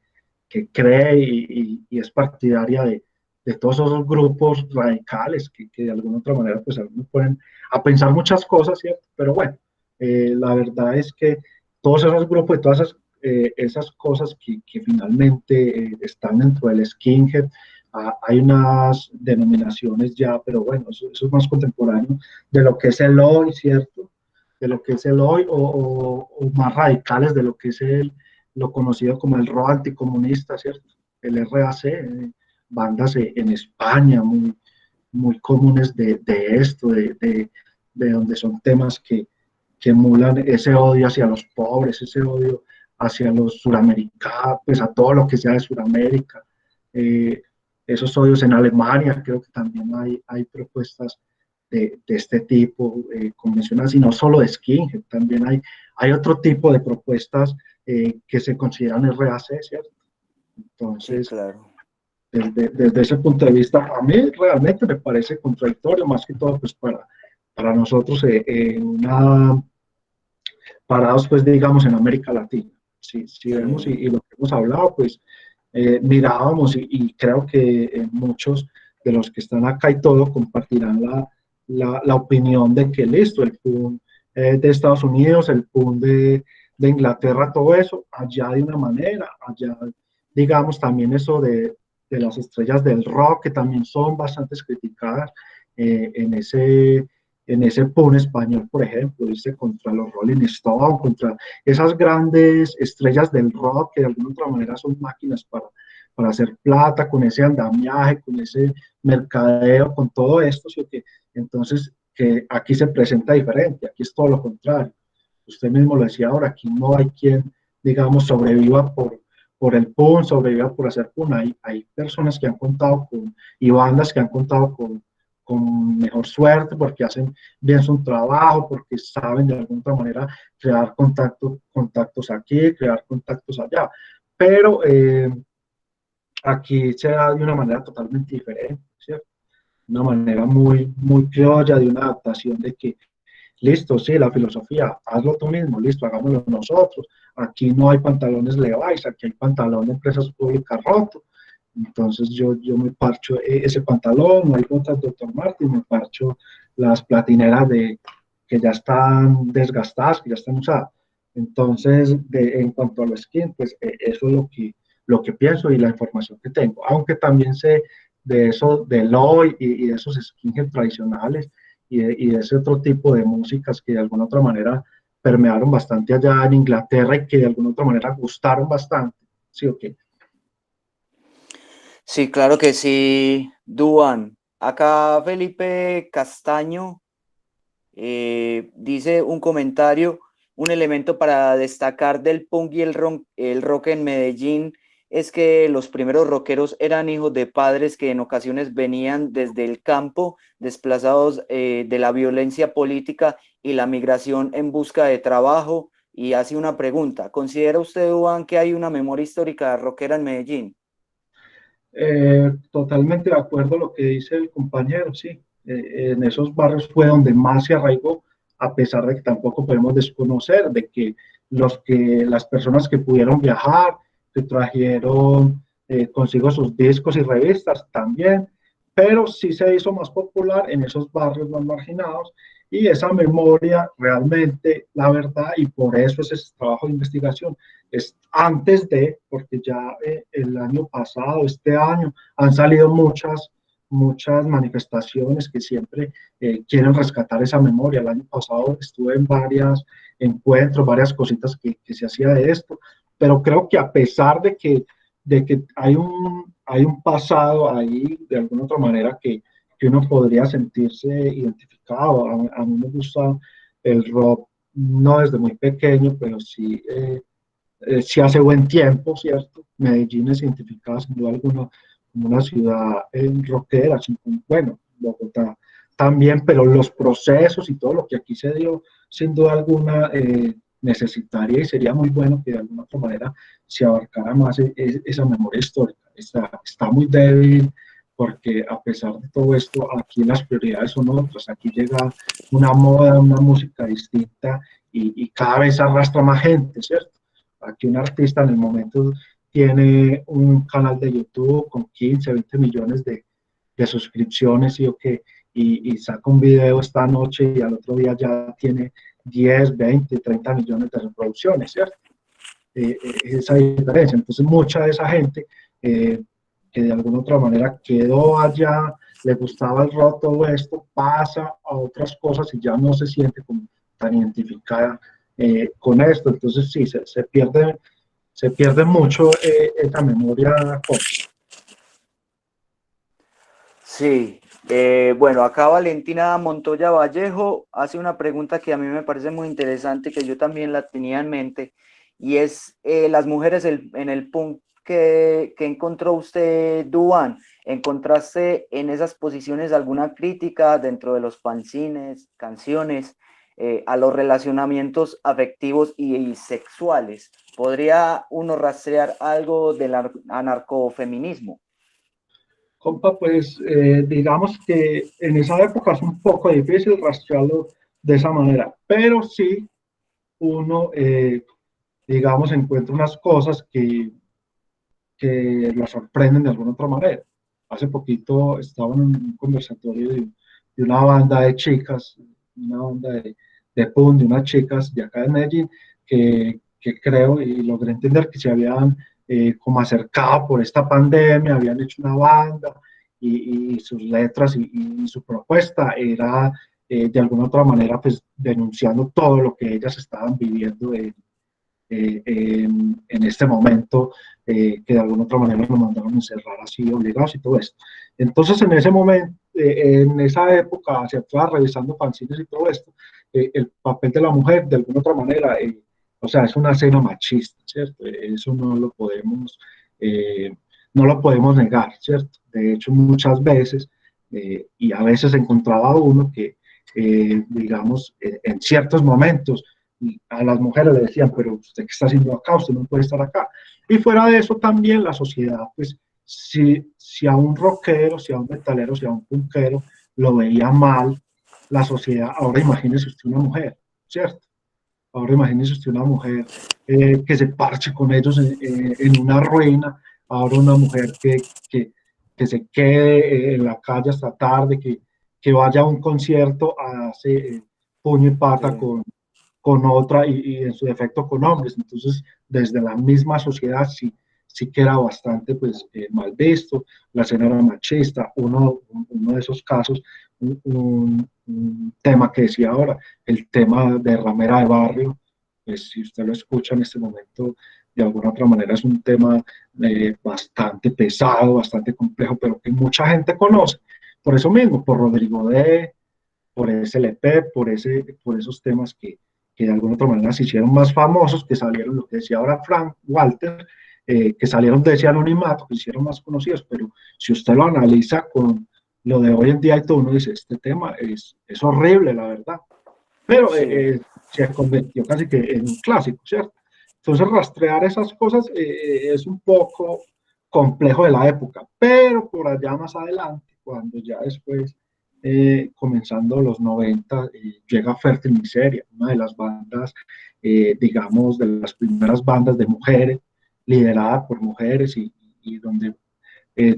cree y es partidaria de todos esos grupos radicales que de alguna otra manera pues a mí me ponen a pensar muchas cosas, ¿cierto? Pero bueno, la verdad es que todos esos grupos y todas esas cosas que finalmente están dentro del skinhead, hay unas denominaciones ya, pero bueno, eso es más contemporáneo de lo que es el hoy, ¿cierto? De lo que es el hoy, o más radicales de lo que es lo conocido como el rock anticomunista, ¿cierto? El RAC, bandas en España muy comunes de esto, de donde son temas que emulan ese odio hacia los pobres, ese odio hacia los suramericanos, pues a todo lo que sea de Suramérica. Eh, Esos odios en Alemania, creo que también hay propuestas de este tipo convencionales, y no solo de skinhead, también hay otro tipo de propuestas que se consideran RAC, ¿cierto? Sí, Entonces, claro. desde ese punto de vista, a mí realmente me parece contradictorio, más que todo, pues para nosotros, parados, pues digamos, en América Latina. Si vemos Sí. y lo que hemos hablado, pues mirábamos y creo que muchos de los que están acá y todo compartirán la opinión de que listo, el PUN de Estados Unidos, el PUN de Inglaterra, todo eso, allá de una manera, allá, digamos, también eso de las estrellas del rock, que también son bastante criticadas en ese PUN español, por ejemplo, dice contra los Rolling Stones, contra esas grandes estrellas del rock que de alguna otra manera son máquinas para hacer plata, con ese andamiaje, con ese mercadeo, con todo esto, ¿sí? Entonces, que aquí se presenta diferente, aquí es todo lo contrario. Usted mismo lo decía ahora, aquí no hay quien, digamos, sobreviva por el PUN, sobreviva por hacer PUN. Hay personas que han contado y bandas que han contado con mejor suerte, porque hacen bien su trabajo, porque saben de alguna otra manera crear contactos aquí, crear contactos allá. Pero aquí se da de una manera totalmente diferente, ¿cierto? Una manera muy criolla, de una adaptación de que, listo, sí, la filosofía, hazlo tú mismo, listo, hagámoslo nosotros. Aquí no hay pantalones Levi's, aquí hay pantalón de empresas públicas roto. Entonces yo me parcho ese pantalón, no hay botas Dr. Martin, me parcho las platineras que ya están desgastadas, que ya están usadas. Entonces, en cuanto a los skins, pues eso es lo que pienso y la información que tengo. Aunque también sé de eso, del hoy y de esos skins tradicionales y ese otro tipo de músicas que de alguna otra manera permearon bastante allá en Inglaterra y que de alguna otra manera gustaron bastante. ¿Sí o qué? Sí, claro que sí, Duan. Acá Felipe Castaño dice un comentario, un elemento para destacar del punk y el rock en Medellín es que los primeros rockeros eran hijos de padres que en ocasiones venían desde el campo, desplazados de la violencia política y la migración en busca de trabajo. Y hace una pregunta, ¿considera usted, Duan, que hay una memoria histórica rockera en Medellín? Totalmente de acuerdo a lo que dice el compañero, sí. En esos barrios fue donde más se arraigó, a pesar de que tampoco podemos desconocer de que las personas que pudieron viajar, que trajeron consigo sus discos y revistas también, pero sí se hizo más popular en esos barrios más marginados y esa memoria realmente, la verdad, y por eso es ese trabajo de investigación, es antes de, porque ya el año pasado, este año, han salido muchas manifestaciones que siempre quieren rescatar esa memoria. El año pasado estuve en varios encuentros, varias cositas que se hacía de esto, pero creo que a pesar de que hay un pasado ahí, de alguna otra manera, que uno podría sentirse identificado. A mí me gusta el rock, no desde muy pequeño, pero sí si hace buen tiempo, ¿cierto? Medellín es identificada sin duda alguna como una ciudad rockera, bueno, Bogotá también, pero los procesos y todo lo que aquí se dio, sin duda alguna, necesitaría y sería muy bueno que de alguna otra manera se abarcara más esa memoria histórica. Está muy débil porque a pesar de todo esto, aquí las prioridades son otras, aquí llega una moda, una música distinta y cada vez arrastra más gente, ¿cierto? Aquí un artista en el momento tiene un canal de YouTube con 15, 20 millones de suscripciones y saca un video esta noche y al otro día ya tiene 10, 20, 30 millones de reproducciones, ¿cierto? Esa diferencia. Entonces, mucha de esa gente que de alguna otra manera quedó allá, le gustaba el rock, todo esto, pasa a otras cosas y ya no se siente como tan identificada con esto. Entonces, sí, se pierde mucho esa memoria corta. Sí, bueno, acá Valentina Montoya Vallejo hace una pregunta que a mí me parece muy interesante, que yo también la tenía en mente, y es las mujeres en el punk que encontró usted, Duan. ¿Encontraste en esas posiciones alguna crítica dentro de los fanzines, canciones, a los relacionamientos afectivos y sexuales? ¿Podría uno rastrear algo del anarcofeminismo? Compa, pues digamos que en esa época es un poco difícil rastrearlo de esa manera, pero sí uno, digamos, encuentra unas cosas que lo sorprenden de alguna otra manera. Hace poquito estaba en un conversatorio de una banda de chicas, una banda de punk, de unas chicas de acá de Medellín, que creo y logré entender que se habían como acercado por esta pandemia, habían hecho una banda y sus letras y su propuesta era de alguna otra manera pues denunciando todo lo que ellas estaban viviendo en este momento, que de alguna otra manera nos mandaron a encerrar así obligados y todo esto. Entonces, en ese momento, en esa época, se estaba revisando fanzines y todo esto, el papel de la mujer, de alguna otra manera, o sea, es una escena machista, ¿cierto? Eso no lo podemos negar, ¿cierto? De hecho, muchas veces, y a veces encontraba uno que, digamos, en ciertos momentos, a las mujeres le decían, pero usted qué está haciendo acá, usted no puede estar acá. Y fuera de eso también la sociedad, pues si a un rockero, si a un metalero, si a un punkero lo veía mal, la sociedad, ahora imagínese usted una mujer, ¿cierto? Ahora imagínese usted una mujer que se parche con ellos en una ruina, ahora una mujer que se quede en la calle hasta tarde, que vaya a un concierto a hacer puño y pata Sí. con otra y en su defecto con hombres. Entonces, desde la misma sociedad, sí que era bastante pues, mal visto, la escena era machista, uno de esos casos, un tema que decía ahora, el tema de ramera de barrio, pues si usted lo escucha en este momento, de alguna otra manera es un tema bastante pesado, bastante complejo, pero que mucha gente conoce, por eso mismo, por Rodrigo D., por SLP, por esos temas que de alguna otra manera se hicieron más famosos, que salieron, lo que decía ahora Frank Walter, que salieron de ese anonimato, que se hicieron más conocidos, pero si usted lo analiza con lo de hoy en día y todo, uno dice, este tema es horrible, la verdad, pero Sí, se convirtió casi que en un clásico, ¿cierto? Entonces rastrear esas cosas es un poco complejo de la época, pero por allá más adelante, cuando ya después, comenzando los 90, llega Fértil Miseria, una de las bandas, digamos, de las primeras bandas de mujeres, liderada por mujeres y donde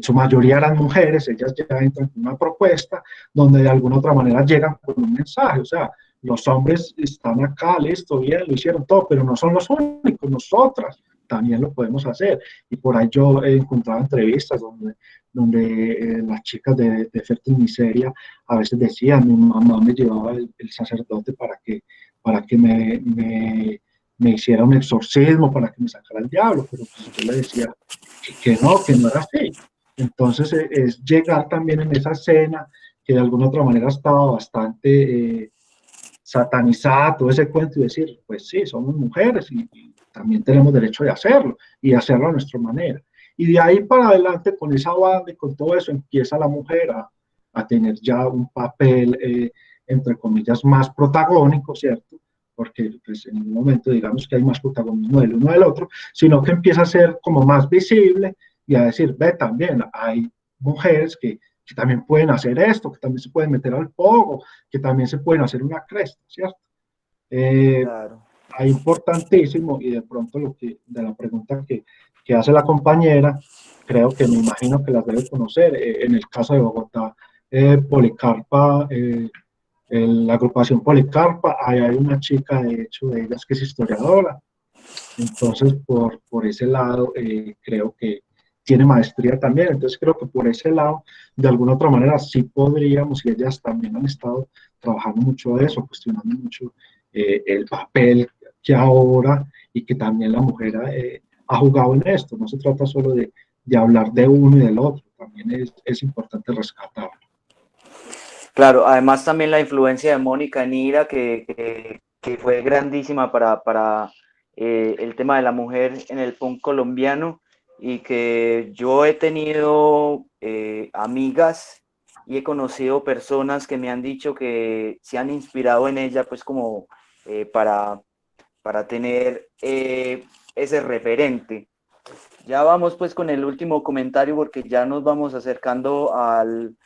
su mayoría eran mujeres, ellas ya entran con una propuesta donde de alguna otra manera llegan con un mensaje, o sea, los hombres están acá, listo, bien, lo hicieron todo, pero no son los únicos, nosotras también lo podemos hacer. Y por ahí yo he encontrado entrevistas donde las chicas de Fértil Miseria a veces decían, mi mamá me llevaba el sacerdote para que me hiciera un exorcismo, para que me sacara el diablo, pero pues yo le decía que no era así. Entonces es llegar también en esa escena que de alguna otra manera estaba bastante satanizada, todo ese cuento y decir, pues sí, somos mujeres y también tenemos derecho de hacerlo y hacerlo a nuestra manera. Y de ahí para adelante con esa banda y con todo eso empieza la mujer a tener ya un papel, entre comillas, más protagónico, ¿cierto? Porque pues, en un momento digamos que hay más protagonismo del uno del otro, sino que empieza a ser como más visible y a decir, ve, también hay mujeres que también pueden hacer esto, que también se pueden meter al pogo, que también se pueden hacer una cresta, ¿cierto? Eh, claro. Hay importantísimo, y de pronto de la pregunta que hace la compañera, creo que me imagino que las debe conocer, en el caso de Bogotá, Policarpa, la agrupación Policarpa, ahí hay una chica, de hecho, de ellas que es historiadora, entonces por ese lado creo que tiene maestría también, entonces creo que por ese lado, de alguna otra manera, sí podríamos, y ellas también han estado trabajando mucho de eso, cuestionando mucho el papel que ahora y que también la mujer ha jugado en esto, no se trata solo de hablar de uno y del otro, también es importante rescatarlo. Claro, además también la influencia de Mónica Nira, que fue grandísima para el tema de la mujer en el punk colombiano y que yo he tenido amigas y he conocido personas que me han dicho que se han inspirado en ella pues como eh, para, para tener ese referente. Ya vamos pues con el último comentario porque ya nos vamos acercando al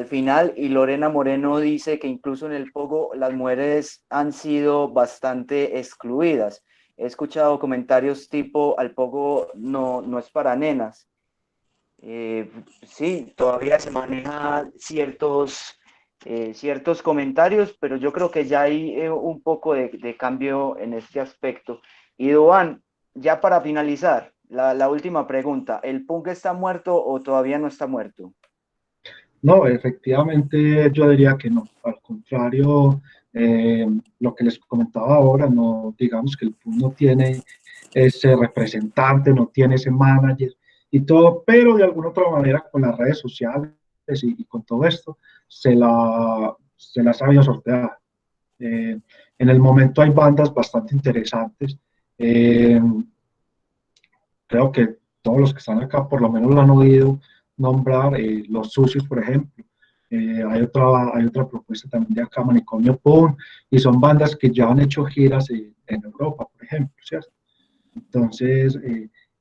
final y Lorena Moreno dice que incluso en el pogo las mujeres han sido bastante excluidas. He escuchado comentarios tipo al pogo no es para nenas. Sí, todavía se maneja ciertos comentarios, pero yo creo que ya hay un poco de cambio en este aspecto. Y Duan, ya para finalizar, la última pregunta, ¿el punk está muerto o todavía no está muerto? No, efectivamente yo diría que no, al contrario, lo que les comentaba ahora, no, digamos que el PUN no tiene ese representante, no tiene ese manager y todo, pero de alguna otra manera con las redes sociales y con todo esto se la ha sabido sortear. En el momento hay bandas bastante interesantes. Eh, Creo que todos los que están acá por lo menos lo han oído nombrar, Los Sucios, por ejemplo. Hay otra propuesta también de acá, Manicomio Punk, y son bandas que ya han hecho giras en Europa, por ejemplo, ¿cierto? Entonces,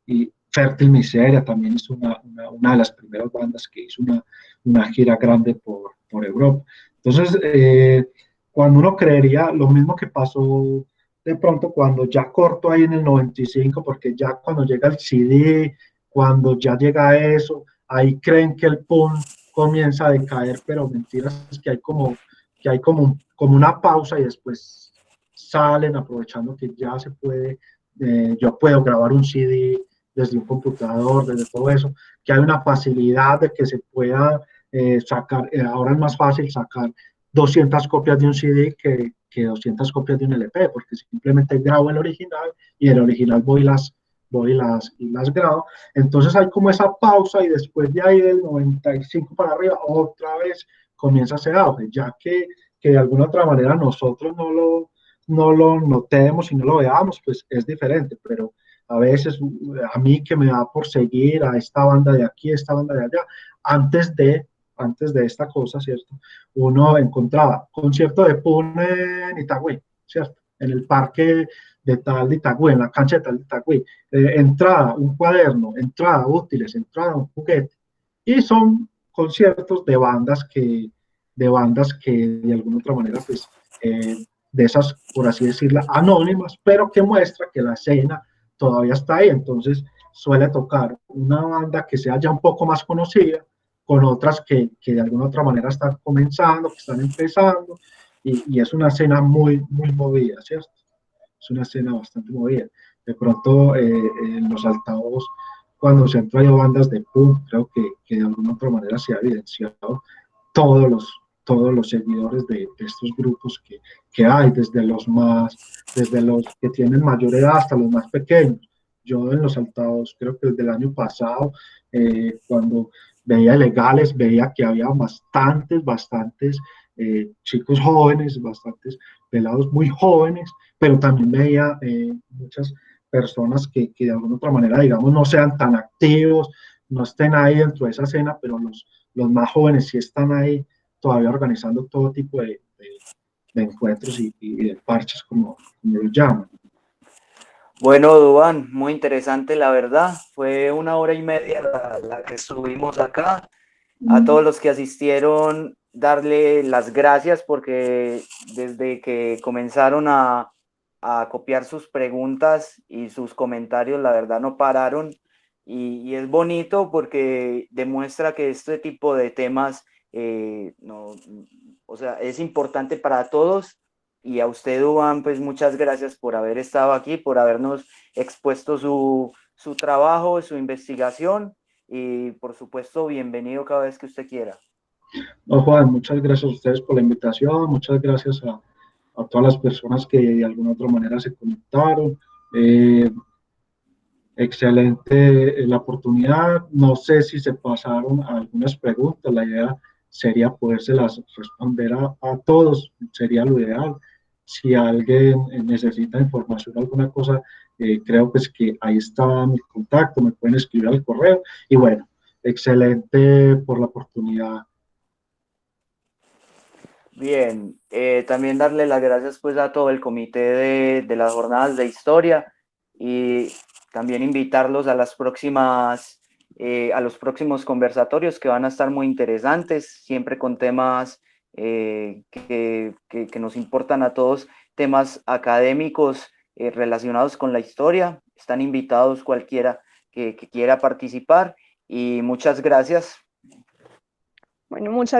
y Fértil Miseria también es una de las primeras bandas que hizo una gira grande por Europa. Entonces, cuando uno creería lo mismo que pasó de pronto cuando ya corto ahí en el 95, porque ya cuando llega el CD, cuando ya llega eso, ahí creen que el punk comienza a decaer, pero mentiras es que hay como una pausa y después salen aprovechando que ya se puede, yo puedo grabar un CD desde un computador, desde todo eso, que hay una facilidad de que se pueda sacar, ahora es más fácil sacar 200 copias de un CD que 200 copias de un LP, porque simplemente grabo el original y el original y las grabo. Entonces hay como esa pausa y después de ahí del 95 para arriba, otra vez comienza ese auge, ya que de alguna otra manera nosotros no lo notemos y no lo veamos, pues es diferente, pero a veces a mí que me da por seguir a esta banda de aquí, a esta banda de allá, antes de esta cosa, ¿cierto? Uno encontraba concierto de Pune en Itagüí, ¿cierto? En el parque de tal de Itagüí, en la cancha de tal de Itagüí. Entrada, un cuaderno, entrada, útiles, entrada, un juguete. Y son conciertos de bandas que de alguna otra manera, pues, de esas, por así decirlo, anónimas, pero que muestra que la escena todavía está ahí. Entonces, suele tocar una banda que sea ya un poco más conocida, con otras que de alguna otra manera están comenzando, que están empezando, y es una escena muy movida, ¿cierto? Es una escena bastante movida. De pronto, en los altavoz, cuando se han traído bandas de punk, creo que de alguna otra manera se ha evidenciado todos todos los seguidores de estos grupos que hay, desde los que tienen mayor edad hasta los más pequeños. Yo en los altavoz, creo que desde el año pasado, cuando veía legales, veía que había bastantes chicos jóvenes, bastantes pelados muy jóvenes, pero también veía muchas personas que de alguna otra manera, digamos, no sean tan activos, no estén ahí dentro de esa escena, pero los más jóvenes sí están ahí todavía organizando todo tipo de encuentros y de parches, como lo llaman. Bueno, Duván, muy interesante, la verdad. Fue 1 hora y media la que estuvimos acá. A todos los que asistieron, darle las gracias porque desde que comenzaron a copiar sus preguntas y sus comentarios, la verdad no pararon. Y es bonito porque demuestra que este tipo de temas no, o sea, es importante para todos. Y a usted, Duván, pues muchas gracias por haber estado aquí, por habernos expuesto su trabajo, su investigación. Y por supuesto, bienvenido cada vez que usted quiera. No, Juan, muchas gracias a ustedes por la invitación, muchas gracias a todas las personas que de alguna otra manera se conectaron. Eh, Excelente la oportunidad. No sé si se pasaron algunas preguntas. La idea sería podérselas responder a todos. Sería lo ideal. Si alguien necesita información, alguna cosa, creo pues que ahí está mi contacto. Me pueden escribir al correo. Y bueno, excelente por la oportunidad. Bien, también darle las gracias pues a todo el comité de las jornadas de historia y también invitarlos a las próximas, a los próximos conversatorios que van a estar muy interesantes, siempre con temas que nos importan a todos, temas académicos relacionados con la historia. Están invitados cualquiera que quiera participar y muchas gracias. Bueno, muchas